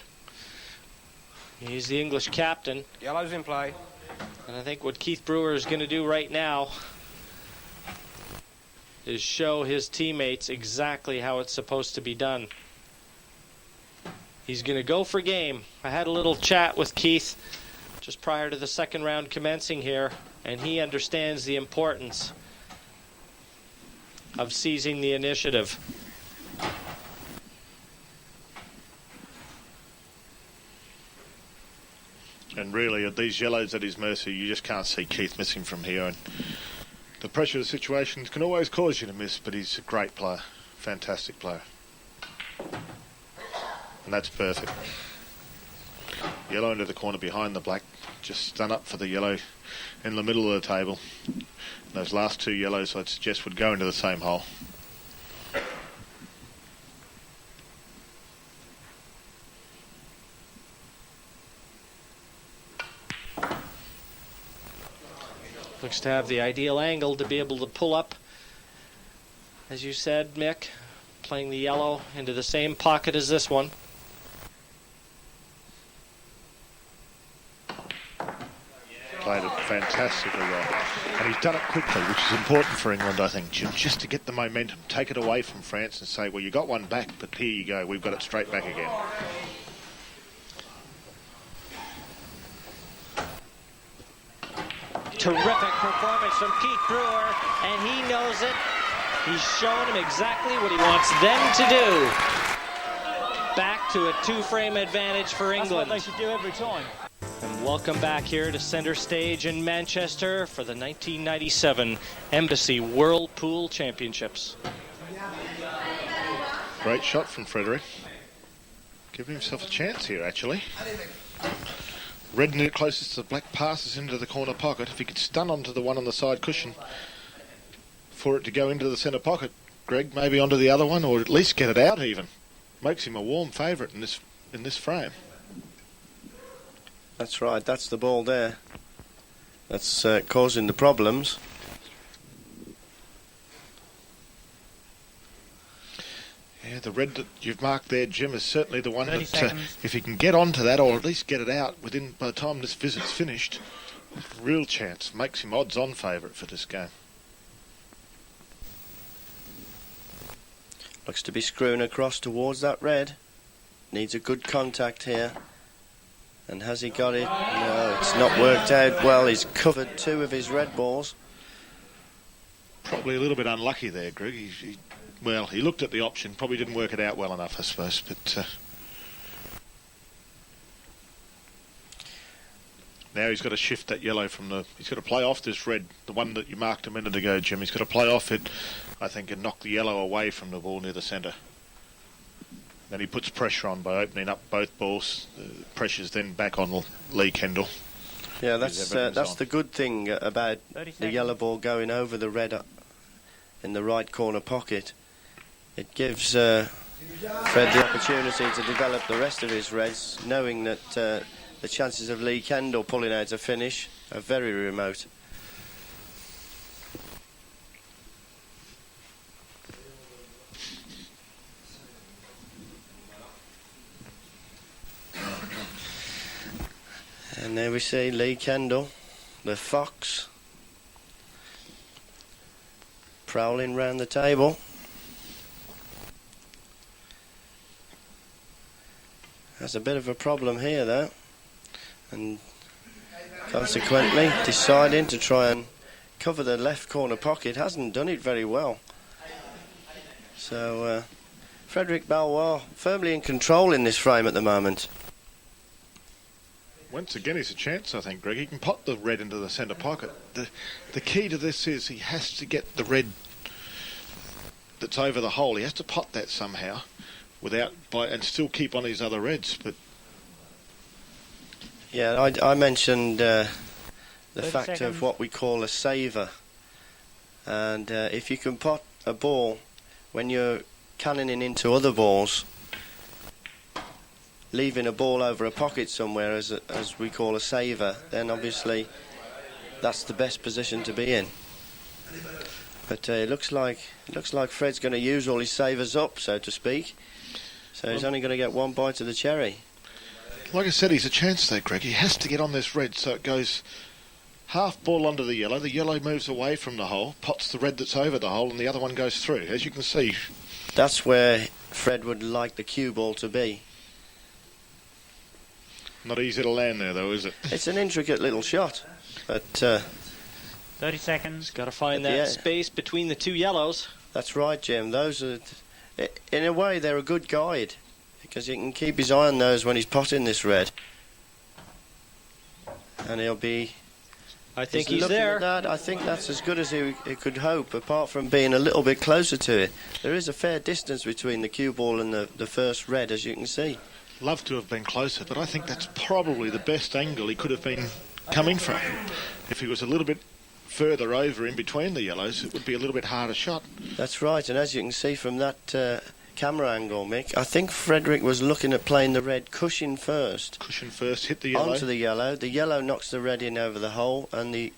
He's the English captain, Yellow's in play. and I think what Keith Brewer is going to do right now is show his teammates exactly how it's supposed to be done. He's going to go for game. I had a little chat with Keith just prior to the second round commencing here, and he understands the importance of seizing the initiative. And really, at these yellows at his mercy, you just can't see Keith missing from here. And the pressure of the situation can always cause you to miss, but he's a great player, fantastic player. And that's perfect. Yellow into the corner behind the black, just done up for the yellow in the middle of the table. Those last 2 yellows, I'd suggest, would go into the same hole. Looks to have the ideal angle to be able to pull up, as you said, Mick, playing the yellow into the same pocket as this one. played it fantastically well. And he's done it quickly, which is important for England, I think, Jim, just to get the momentum, take it away from France and say, well, you got one back, but here you go, we've got it straight back again. Terrific performance from Keith Brewer, and he knows it. He's shown him exactly what he wants them to do. Back to a two-frame advantage for England. That's what they should do every time. And welcome back here to center stage in Manchester for the 1997 Embassy World Pool Championships. Great shot from Frederick. Giving himself a chance here, actually. Red near closest to the black passes into the corner pocket. If he could stun onto the one on the side cushion for it to go into the centre pocket, Greg, maybe onto the other one, or at least get it out even. Makes him a warm favourite in this frame. That's right, that's the ball there. That's causing the problems. Yeah, the red that you've marked there, Jim, is certainly the one 30 that, seconds. if he can get onto that, or at least get it out by the time this visit's finished, real chance. Makes him odds-on favourite for this game. Looks to be screwing across towards that red. Needs a good contact here. And has he got it? No, it's not worked out well. He's covered two of his red balls. Probably a little bit unlucky there, Greg. He looked at the option, probably didn't work it out well enough, I suppose, but now he's got to shift that yellow he's got to play off this red, the one that you marked a minute ago, Jim. He's got to play off it, I think, and knock the yellow away from the ball near the centre. Then he puts pressure on by opening up both balls. Pressure's then back on Lee Kendall. Yeah, that's the good thing about the yellow ball going over the red in the right corner pocket. It gives Fred the opportunity to develop the rest of his reds, knowing that the chances of Lee Kendall pulling out a finish are very remote. And there we see Lee Kendall, the fox, prowling round the table. Has a bit of a problem here though, and consequently deciding to try and cover the left corner pocket. Hasn't done it very well. So Frederick Ballois firmly in control in this frame at the moment. Once again, he's a chance, I think, Greg. He can pot the red into the centre pocket. The key to this is he has to get the red that's over the hole. He has to pot that somehow and still keep on his other reds. But yeah, I mentioned the fact seconds. of what we call a saver. And if you can pot a ball when you're cannoning into other balls, leaving a ball over a pocket somewhere as we call a saver, then obviously that's the best position to be in. But it looks like Fred's going to use all his savers up, so to speak. So he's only going to get one bite of the cherry. like I said, he's a chance there, Greg. He has to get on this red so it goes half ball onto the yellow. The yellow moves away from the hole, pots the red that's over the hole, and the other one goes through. As you can see, that's where Fred would like the cue ball to be. Not easy to land there, though, is it? It's an intricate little shot, but 30 seconds. Got to find that space between the two yellows. That's right, Jim. Those are, in a way, they're a good guide because he can keep his eye on those when he's potting this red, and he'll be. I think he's there. At that. I think that's as good as he could hope, apart from being a little bit closer to it. There is a fair distance between the cue ball and the first red, as you can see. Love to have been closer, but I think that's probably the best angle he could have been coming from. If he was a little bit further over in between the yellows, it would be a little bit harder shot. That's right, and as you can see from that camera angle, Mick, I think Frederick was looking at playing the red cushion first. Cushion first, hit the yellow. Onto the yellow. The yellow knocks the red in over the hole, and the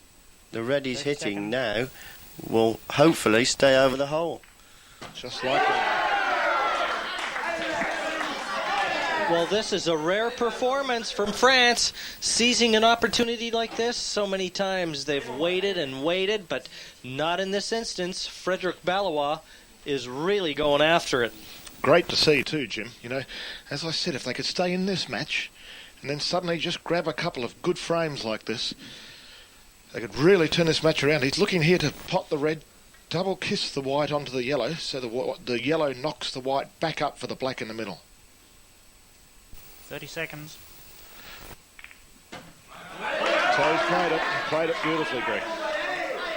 red he's hitting now will hopefully stay over the hole. Just like that. Well, this is a rare performance from France, seizing an opportunity like this. So many times they've waited and waited, but not in this instance. Frederick Ballois is really going after it. Great to see too, Jim. You know, as I said, if they could stay in this match and then suddenly just grab a couple of good frames like this, they could really turn this match around. He's looking here to pot the red, double kiss the white onto the yellow, so the yellow knocks the white back up for the black in the middle. 30 seconds. So he's played it beautifully, Greg.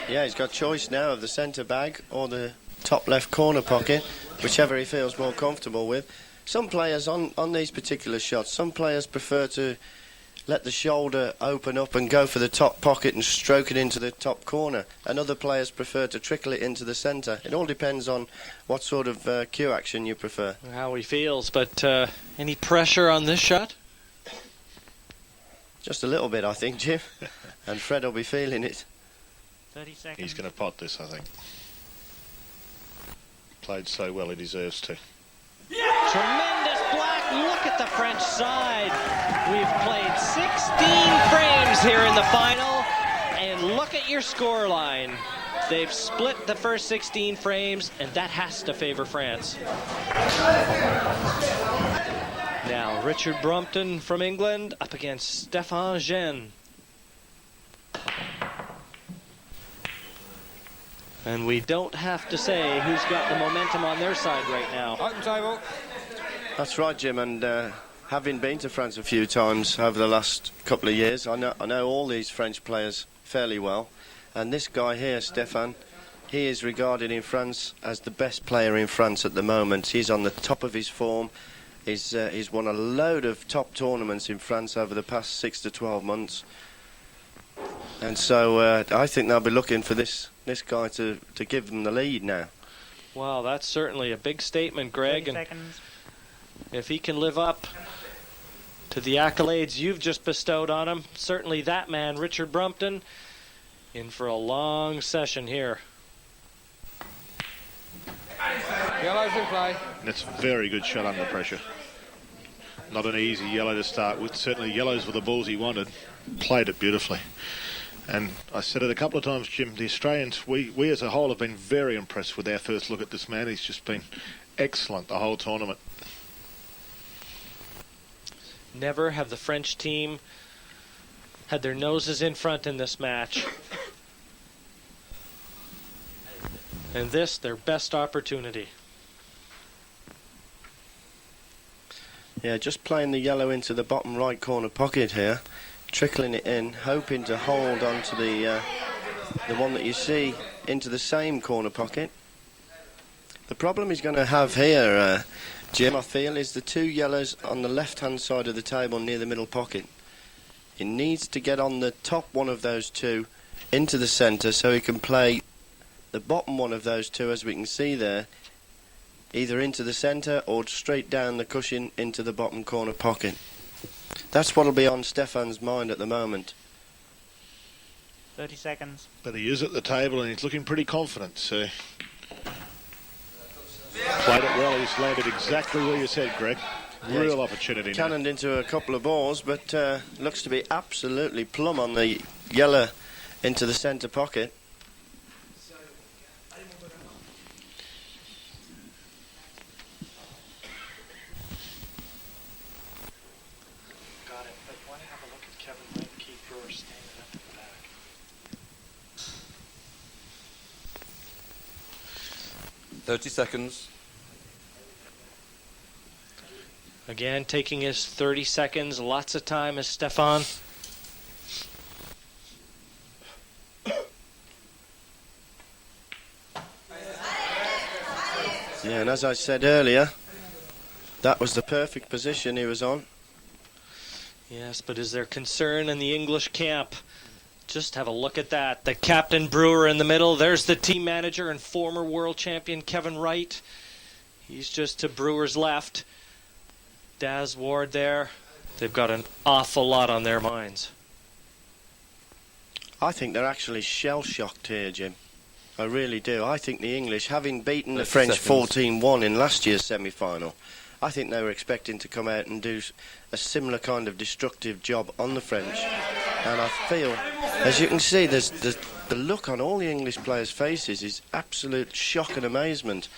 Yeah, he's got choice now of the centre bag or the top left corner pocket, whichever he feels more comfortable with. Some players on these particular shots, some players prefer to let the shoulder open up and go for the top pocket and stroke it into the top corner, and other players prefer to trickle it into the centre. It all depends on what sort of cue action you prefer. How he feels, but any pressure on this shot? Just a little bit, I think, Jim. And Fred will be feeling it. 30 seconds. He's going to pot this, I think. Played so well, he deserves to. Tremendous black. Look at the French side. We've played 16 frames here in the final, and look at your score line. They've split the first 16 frames, and that has to favor France. Now, Richard Brumpton from England up against Stéphane Jean. And we don't have to say who's got the momentum on their side right now. Open table. That's right, Jim, and having been to France a few times over the last couple of years, I know all these French players fairly well. And this guy here, Stéphane, he is regarded in France as the best player in France at the moment. He's on the top of his form. He's won a load of top tournaments in France over the past 6 to 12 months. And so I think they'll be looking for this guy to give them the lead now. Wow, that's certainly a big statement, Greg. 30 seconds. If he can live up to the accolades you've just bestowed on him, certainly that man, Richard Brumpton, in for a long session here. Yellow's in play. And it's a very good shot under pressure. Not an easy yellow to start with. Certainly yellows were the balls he wanted. Played it beautifully. And I said it a couple of times, Jim, the Australians, we as a whole have been very impressed with our first look at this man. He's just been excellent the whole tournament. Never have the French team had their noses in front in this match. And this, their best opportunity. Yeah, just playing the yellow into the bottom right corner pocket here, trickling it in, hoping to hold on to the one that you see into the same corner pocket. The problem he's going to have here, Jim, I feel, is the two yellows on the left-hand side of the table near the middle pocket. He needs to get on the top one of those two into the centre so he can play the bottom one of those two, as we can see there, either into the centre or straight down the cushion into the bottom corner pocket. That's what'll be on Stéphane's mind at the moment. 30 seconds. But he is at the table and he's looking pretty confident, so... Played it well, he's landed exactly where you said, Greg. Real opportunity now. Cannoned into a couple of balls, but looks to be absolutely plumb on the yellow into the centre pocket. Got it, but want to have a look at Kevin Wright and Keith Brewer standing up in the back. 30 seconds. Again, taking his 30 seconds, lots of time as Stéphane. Yeah, and as I said earlier, that was the perfect position he was on. Yes, but is there concern in the English camp? Just have a look at that. The captain Brewer in the middle. There's the team manager and former world champion Kevin Wright. He's just to Brewer's left. Daz Ward there. They've got an awful lot on their minds. I think they're actually shell-shocked here, Jim. I really do. I think the English, having beaten the French 14-1 in last year's semi-final, I think they were expecting to come out and do a similar kind of destructive job on the French. And I feel, as you can see, there's the look on all the English players' faces is absolute shock and amazement.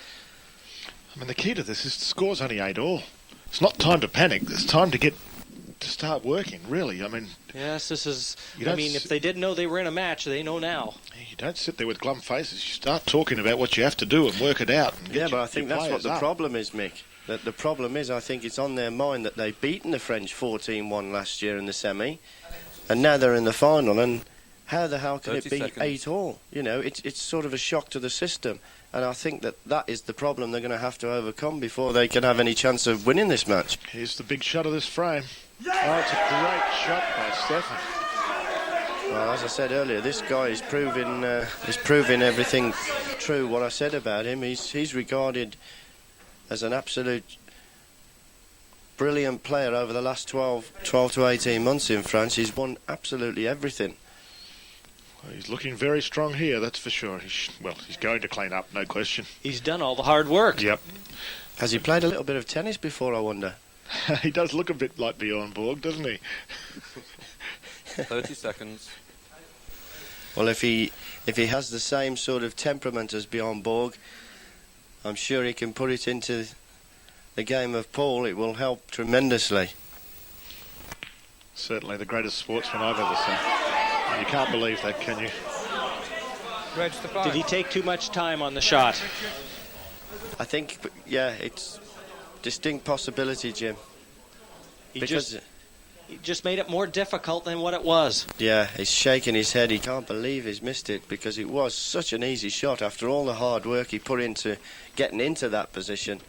I mean, the key to this is the score's only 8-all. It's not time to panic. It's time to start working, really. I mean... Yes, this is... I mean, if they didn't know they were in a match, they know now. You don't sit there with glum faces. You start talking about what you have to do and work it out. And yeah, but I think that's what the problem is, Mick. That the problem is, I think it's on their mind that they've beaten the French 14-1 last year in the semi, and now they're in the final, and how the hell can it be 8-all? You know, it's sort of a shock to the system, and I think that is the problem they're going to have to overcome before they can have any chance of winning this match. Here's the big shot of this frame. Oh, it's a great shot by Stefan. Well, as I said earlier, this guy is proving everything true. What I said about him, he's regarded as an absolute brilliant player over the last 12 to 18 months in France. He's won absolutely everything. Well, he's looking very strong here, that's for sure. He's going to clean up, no question. He's done all the hard work. Yep. Has he played a little bit of tennis before, I wonder? He does look a bit like Bjorn Borg, doesn't he? 30 seconds. Well, if he has the same sort of temperament as Bjorn Borg, I'm sure he can put it into the game of Paul. It will help tremendously. Certainly the greatest sportsman I've ever seen. And you can't believe that, can you? Did he take too much time on the shot? I think, yeah, it's distinct possibility, Jim. He just made it more difficult than what it was. Yeah, he's shaking his head. He can't believe he's missed it because it was such an easy shot after all the hard work he put into getting into that position.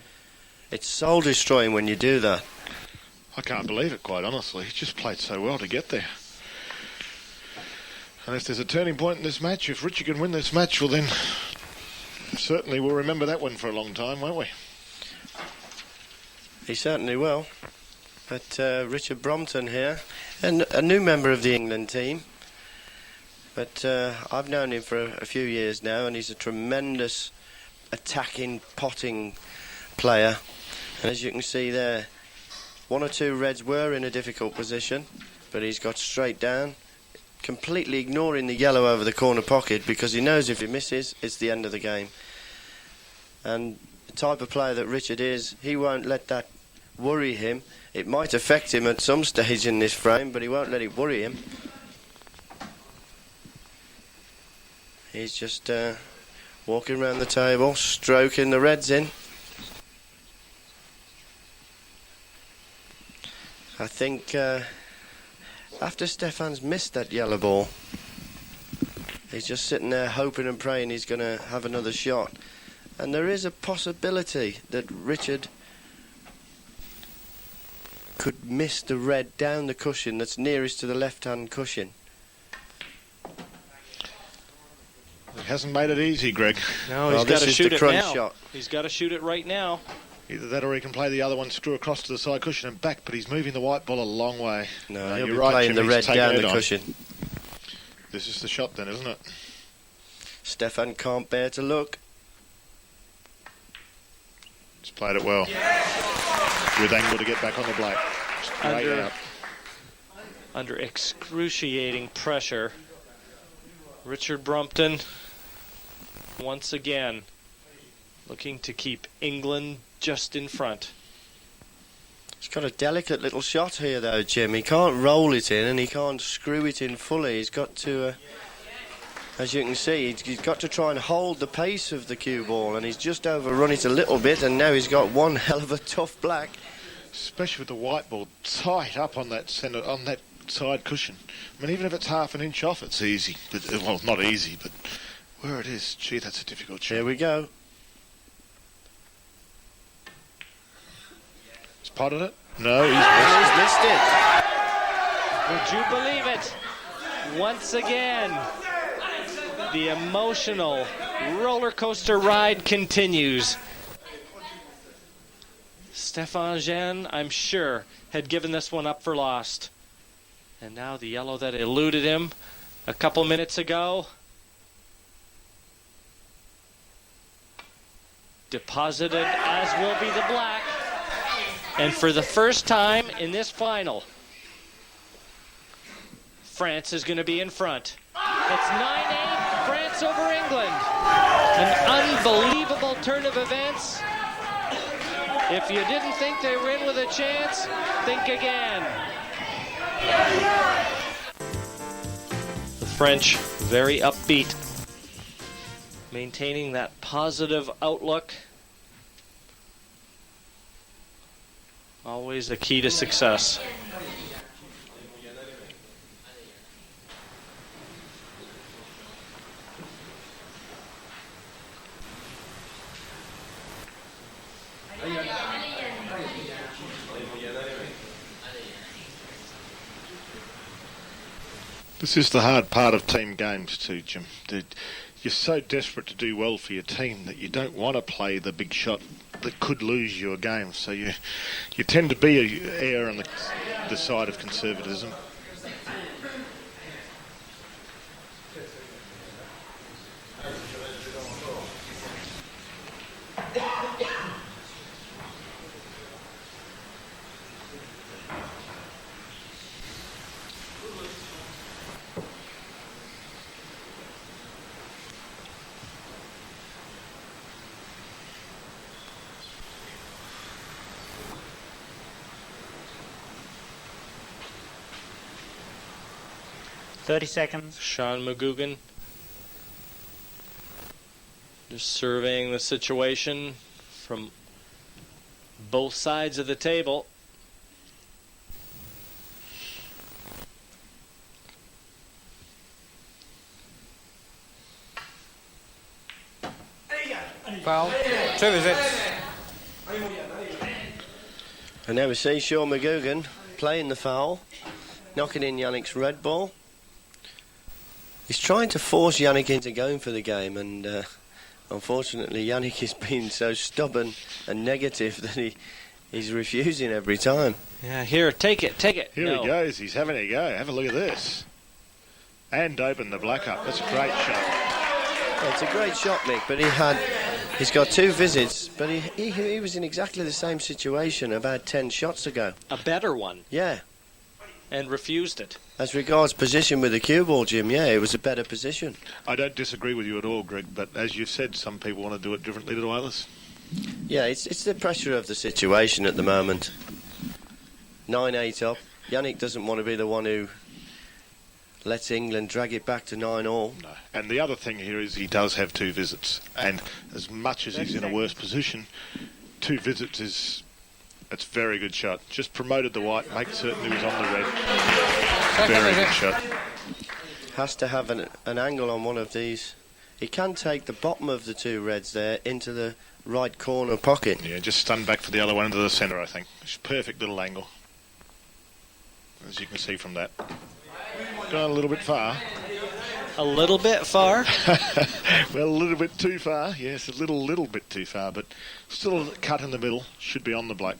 It's soul destroying when you do that. I can't believe it, quite honestly. He just played so well to get there. And if there's a turning point in this match, if Richard can win this match, well then certainly we'll remember that one for a long time, won't we? He certainly will. But Richard Brompton here, and a new member of the England team. But I've known him for a few years now, and he's a tremendous attacking, potting player. And as you can see there, one or two reds were in a difficult position, but he's got straight down, completely ignoring the yellow over the corner pocket because he knows if he misses, it's the end of the game. And the type of player that Richard is, he won't let that worry him. It might affect him at some stage in this frame, but he won't let it worry him. He's just walking around the table, stroking the reds in. I think after Stefan's missed that yellow ball, he's just sitting there hoping and praying he's going to have another shot. And there is a possibility that Richard could miss the red down the cushion that's nearest to the left-hand cushion. He hasn't made it easy, Greg. No, he's got to shoot it now. Shot. He's got to shoot it right now. Either that or he can play the other one, screw across to the side cushion and back, but he's moving the white ball a long way. No, he'll you're be right, playing Jim, the red down the on. cushion. This is the shot then, isn't it? Stefan can't bear to look. He's played it well. With angle to get back on the black. Straight out. Under excruciating pressure, Richard Brompton once again looking to keep England just in front. He's got a delicate little shot here though, Jim. He can't roll it in and he can't screw it in fully. He's got to, as you can see, he's got to try and hold the pace of the cue ball, and he's just overrun it a little bit, and now he's got one hell of a tough black. Especially with the white ball tight up on that centre, on that side cushion. I mean, even if it's half an inch off, it's easy. But, well, not easy, but where it is, gee, that's a difficult shot. Here we go. He's potted it? No, he's missed it. Would you believe it? Once again, the emotional roller coaster ride continues. Stefan Jean, I'm sure, had given this one up for lost. And now the yellow that eluded him a couple minutes ago deposited, as will be the black. And for the first time in this final, France is going to be in front. It's 9-8, France over England. An unbelievable turn of events. If you didn't think they were in with a chance, think again. The French, very upbeat, maintaining that positive outlook. Always the key to success. This is the hard part of team games too, Jim. You're so desperate to do well for your team that you don't want to play the big shot that could lose you a game. So you tend to err on the side of conservatism. Seconds. Sean McGugan just surveying the situation from both sides of the table. Foul. 2 visits. And there we see Sean McGugan playing the foul, knocking in Yannick's red ball. He's trying to force Yannick into going for the game, and unfortunately Yannick has been so stubborn and negative that he's refusing every time. Yeah, here, take it. Here he goes, he's having a go. Have a look at this. And open the black up. That's a great shot. Yeah, it's a great shot, Mick, but he's got 2 visits, but he was in exactly the same situation about 10 shots ago. A better one. Yeah. And refused it. As regards position with the cue ball, Jim, yeah, it was a better position. I don't disagree with you at all, Greg, but as you've said, some people want to do it differently to others. Yeah, it's the pressure of the situation at the moment. 9-8 up. Yannick doesn't want to be the one who lets England drag it back to 9-all. No. And the other thing here is he does have 2 visits, and as much as he's in a worse position, 2 visits is... It's a very good shot. Just promoted the white, make certain he was on the red. Very good shot. Has to have an angle on one of these. He can take the bottom of the 2 reds there into the right corner pocket. Yeah, just stun back for the other one into the centre, I think. It's a perfect little angle, as you can see from that. Gone a little bit far. A little bit far? Well, a little bit too far. Yes, a little bit too far, but still a cut in the middle. Should be on the black.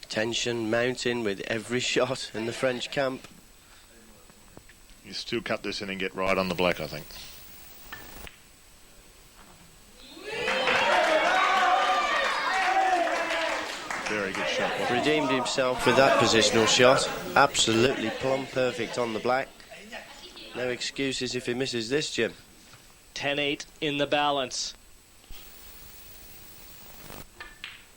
Tension mounting with every shot in the French camp. You still cut this in and get right on the black, I think. Very good shot. Redeemed himself with that positional shot. Absolutely plumb perfect on the black. No excuses if he misses this, Jim. 10-8 in the balance.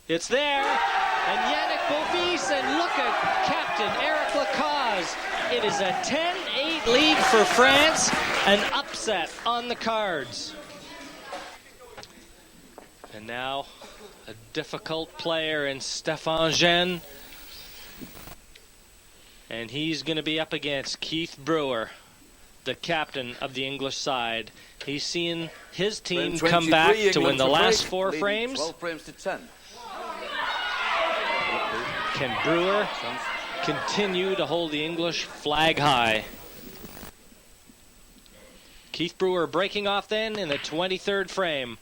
It's there, and Yannick Beaufils, and look at Captain Eric Lacaze. It is a 10-8 lead for France, an upset on the cards. And now a difficult player in Stéphane Jean, and he's going to be up against Keith Brewer, the captain of the English side. He's seen his team come back to win the last 4 frames. 12 frames to 10. Can Brewer continue to hold the English flag high? Keith Brewer breaking off then in the 23rd frame.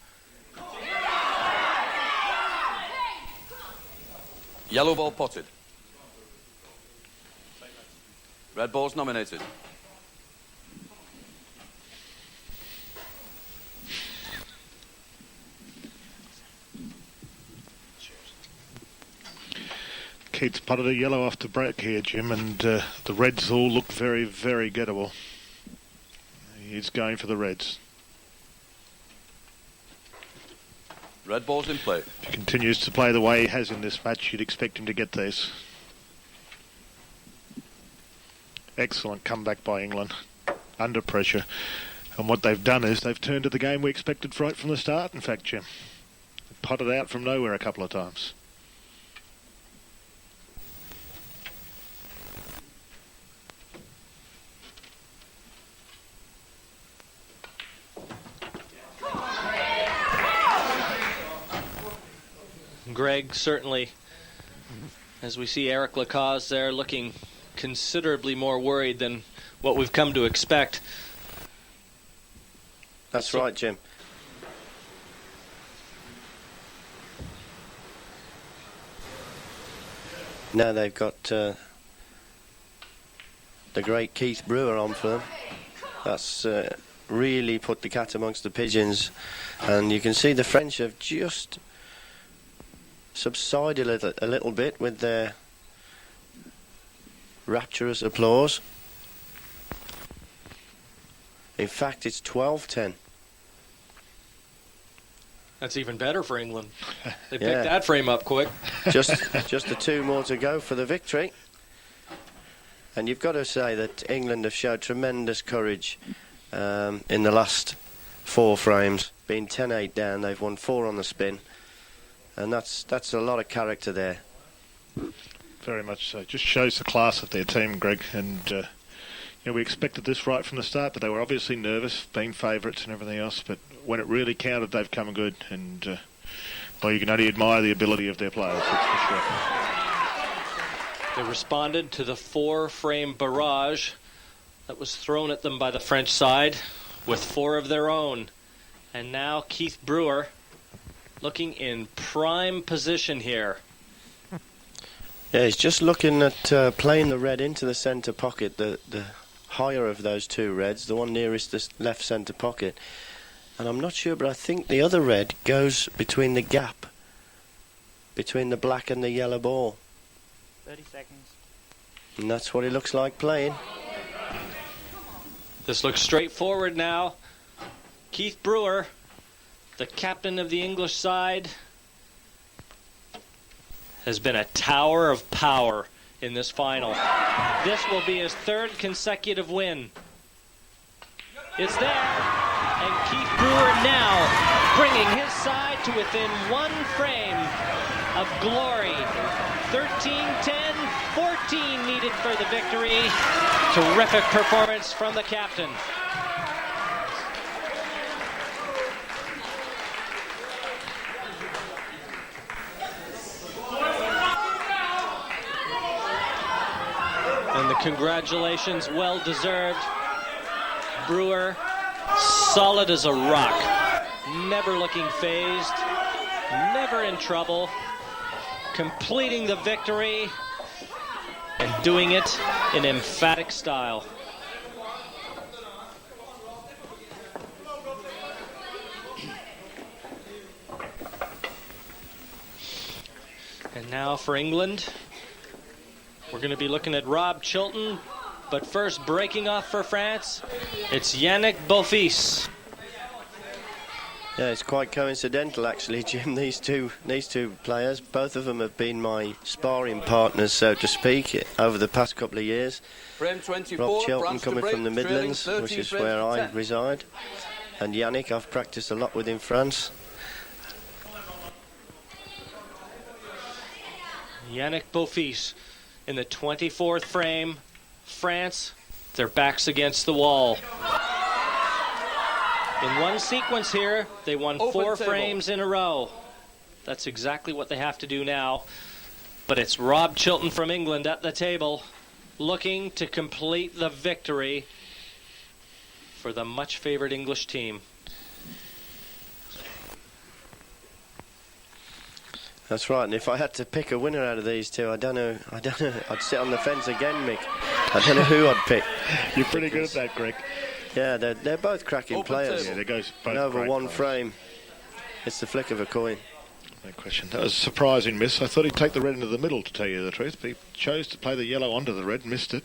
Yellow ball potted. Red ball's nominated. Keats potted a yellow off the break here, Jim, and the reds all look very, very gettable. He's going for the reds. Red ball's in play. If he continues to play the way he has in this match, you'd expect him to get this. Excellent comeback by England, under pressure. And what they've done is they've turned to the game we expected right from the start, in fact, Jim. They potted out from nowhere a couple of times. Greg, certainly, as we see Eric Lacaze there looking considerably more worried than what we've come to expect. That's right, Jim. Now they've got the great Keith Brewer on for them. That's really put the cat amongst the pigeons. And you can see the French have just subsided a little bit with their rapturous applause. In fact, it's 12-10. That's even better for England. They picked that frame up quick. Just the two more to go for the victory. And you've got to say that England have showed tremendous courage in the last 4 frames. Being 10-8 down, they've won 4 on the spin. And that's a lot of character there. Very much so. Just shows the class of their team, Greg. And we expected this right from the start, but they were obviously nervous, being favourites and everything else. But when it really counted, they've come good. And well, you can only admire the ability of their players, that's for sure. They responded to the 4-frame barrage that was thrown at them by the French side with 4 of their own. And now Keith Brewer looking in prime position here. Yeah, he's just looking at playing the red into the centre pocket, the higher of those 2 reds, the one nearest the left centre pocket. And I'm not sure, but I think the other red goes between the gap between the black and the yellow ball. 30 seconds. And that's what it looks like playing. This looks straightforward now. Keith Brewer, the captain of the English side, has been a tower of power in this final. This will be his 3rd consecutive win. It's there, and Keith Brewer now bringing his side to within 1 frame of glory. 13-10, 14 needed for the victory. Terrific performance from the captain. And the congratulations, well deserved. Brewer, solid as a rock, never looking phased, never in trouble, completing the victory and doing it in emphatic style. And now for England, we're going to be looking at Rob Chilton, but first breaking off for France, it's Yannick Beaufils. Yeah, it's quite coincidental actually, Jim. These two players, both of them have been my sparring partners, so to speak, over the past couple of years. Frame 24, Rob Chilton France coming from the Midlands, 13 which is frames where to I 10. reside, and Yannick I've practiced a lot with in France. Yannick Beaufils in the 24th frame. France, their backs against the wall. In one sequence here, they won Open 4 table. frames in a row. That's exactly what they have to do now. But it's Rob Chilton from England at the table, looking to complete the victory for the much favored English team. That's right, and if I had to pick a winner out of these two, I don't know, I'd sit on the fence again, Mick. I don't know who I'd pick. You're pretty good at that, Greg. Yeah, they're both cracking Open players. table. Yeah, they go both And over great 1 players. frame, it's the flick of a coin. No question. That was a surprising miss. I thought he'd take the red into the middle, to tell you the truth, but he chose to play the yellow onto the red, missed it.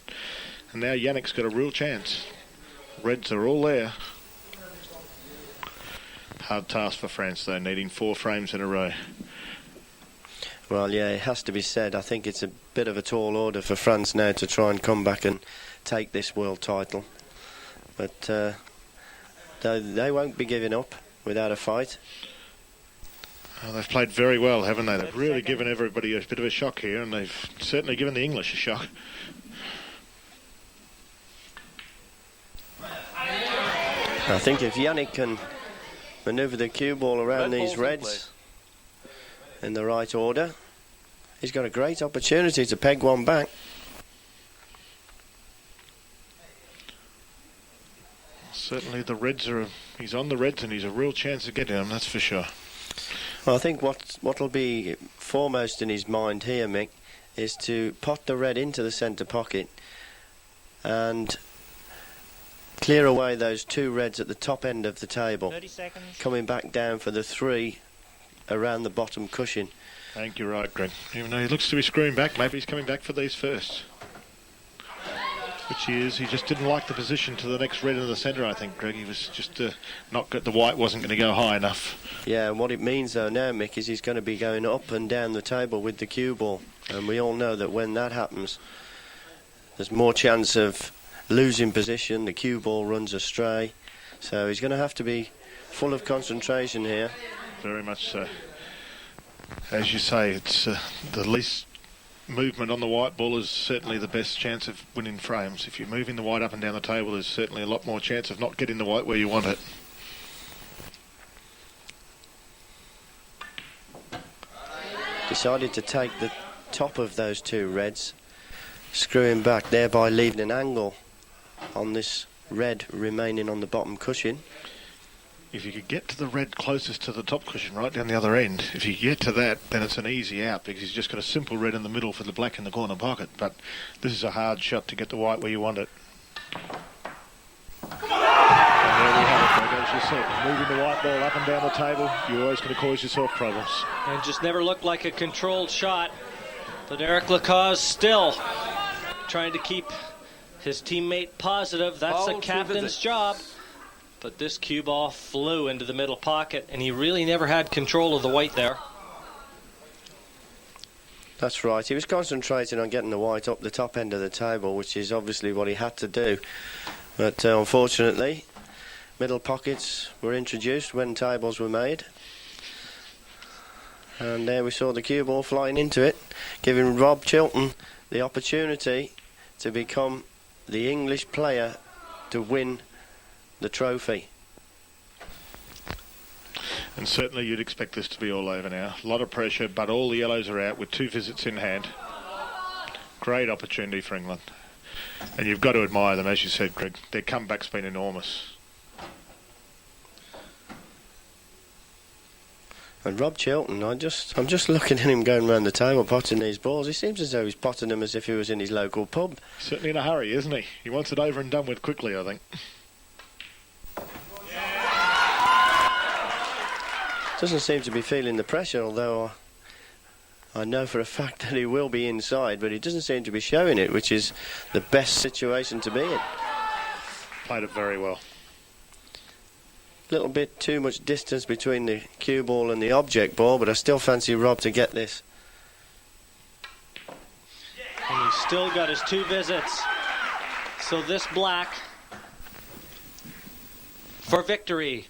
And now Yannick's got a real chance. Reds are all there. Hard task for France, though, needing 4 frames in a row. Well, yeah, it has to be said. I think it's a bit of a tall order for France now to try and come back and take this world title. But they won't be giving up without a fight. Well, they've played very well, haven't they? They've really given everybody a bit of a shock here, and they've certainly given the English a shock. I think if Yannick can manoeuvre the cue ball around these reds in the right order, he's got a great opportunity to peg one back. Certainly the reds are... He's on the reds and he's a real chance of getting them, that's for sure. Well, I think what'll be foremost in his mind here, Mick, is to pot the red into the centre pocket and clear away those 2 reds at the top end of the table. 30 seconds. Coming back down for the 3 around the bottom cushion. I think you're right, Greg. Even though he looks to be screwing back, maybe he's coming back for these first. Which he is. He just didn't like the position to the next red in the centre, I think, Greg. He was just not good. The white wasn't going to go high enough. Yeah, and what it means, though, now, Mick, is he's going to be going up and down the table with the cue ball. And we all know that when that happens, there's more chance of losing position. The cue ball runs astray. So he's going to have to be full of concentration here. Very much so. As you say, it's the least movement on the white ball is certainly the best chance of winning frames. If you're moving the white up and down the table, there's certainly a lot more chance of not getting the white where you want it. Decided to take the top of those 2 reds, screwing back, thereby leaving an angle on this red remaining on the bottom cushion. If you could get to the red closest to the top cushion, right down the other end, if you get to that, then it's an easy out because he's just got a simple red in the middle for the black in the corner pocket. But this is a hard shot to get the white where you want it. And there we have it, Greg, as you said, moving the white ball up and down the table, you're always going to cause yourself problems. And just never looked like a controlled shot. But Eric Lacaze still trying to keep his teammate positive. That's the captain's job. But this cue ball flew into the middle pocket, and he really never had control of the white there. That's right. He was concentrating on getting the white up the top end of the table, which is obviously what he had to do. But unfortunately, middle pockets were introduced when tables were made. And there we saw the cue ball flying into it, giving Rob Chilton the opportunity to become the English player to win the trophy. And certainly you'd expect this to be all over now. A lot of pressure, but all the yellows are out with 2 visits in hand. Great opportunity for England. And you've got to admire them, as you said, Greg. Their comeback's been enormous. And Rob Chilton, I'm just looking at him going around the table potting these balls. He seems as though he's potting them as if he was in his local pub. Certainly in a hurry, isn't he? He wants it over and done with quickly, I think. Doesn't seem to be feeling the pressure, although I know for a fact that he will be inside, but he doesn't seem to be showing it, which is the best situation to be in. Played it very well. Little bit too much distance between the cue ball and the object ball, but I still fancy Rob to get this. And he's still got his 2 visits. So this black for victory.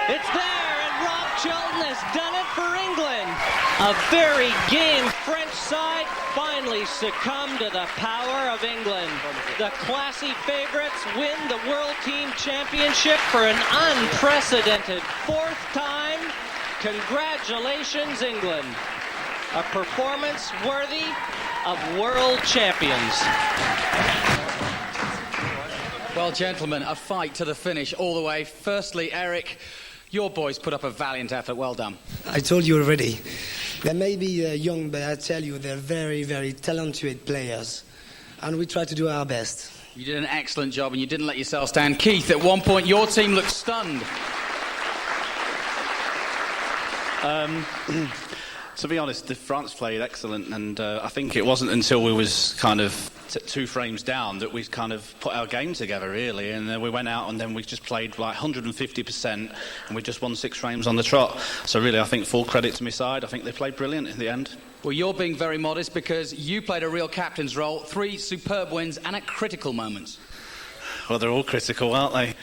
It's there, and Rob Chilton has done it for England. A very game French side finally succumbed to the power of England. The classy favorites win the World Team Championship for an unprecedented 4th time. Congratulations, England. A performance worthy of world champions. Well, gentlemen, a fight to the finish all the way. Firstly, Eric, your boys put up a valiant effort. Well done. I told you already. They may be young, but I tell you, they're very, very talented players. And we try to do our best. You did an excellent job and you didn't let yourselves down. Keith, at one point, your team looked stunned. To be honest, France played excellent, and I think it wasn't until we was kind of 2 frames down that we kind of put our game together, really, and then we went out and then we just played like 150%, and we just won 6 frames on the trot. So really, I think full credit to my side. I think they played brilliant in the end. Well, you're being very modest because you played a real captain's role, 3 superb wins and at critical moments. Well, they're all critical, aren't they?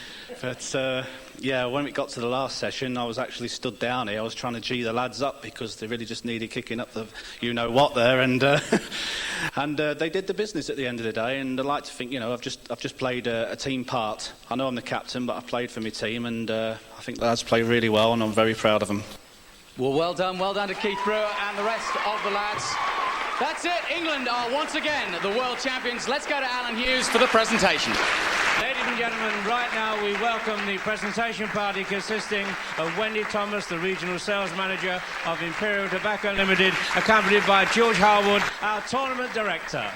But yeah, when it got to the last session, I was actually stood down here. I was trying to G the lads up because they really just needed kicking up the you-know-what there, and they did the business at the end of the day. And I like to think, I've just played a team part. I know I'm the captain, but I've played for my team, and I think the lads played really well, and I'm very proud of them. Well, well done to Keith Brewer and the rest of the lads. That's it. England are once again the world champions. Let's go to Alan Hughes for the presentation. Ladies and gentlemen, right now we welcome the presentation party consisting of Wendy Thomas, the Regional Sales Manager of Imperial Tobacco Limited, accompanied by George Harwood, our Tournament Director.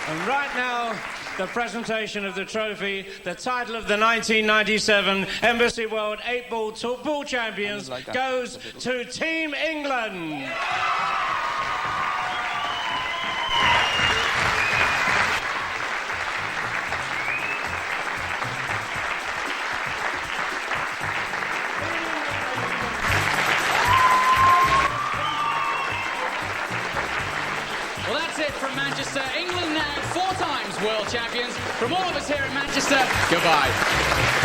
And right now, the presentation of the trophy, the title of the 1997 Embassy World 8-Ball Pool Champions goes to Team England. Well, that's it from Manchester. England now 4 times world champions. From all of us here in Manchester, goodbye.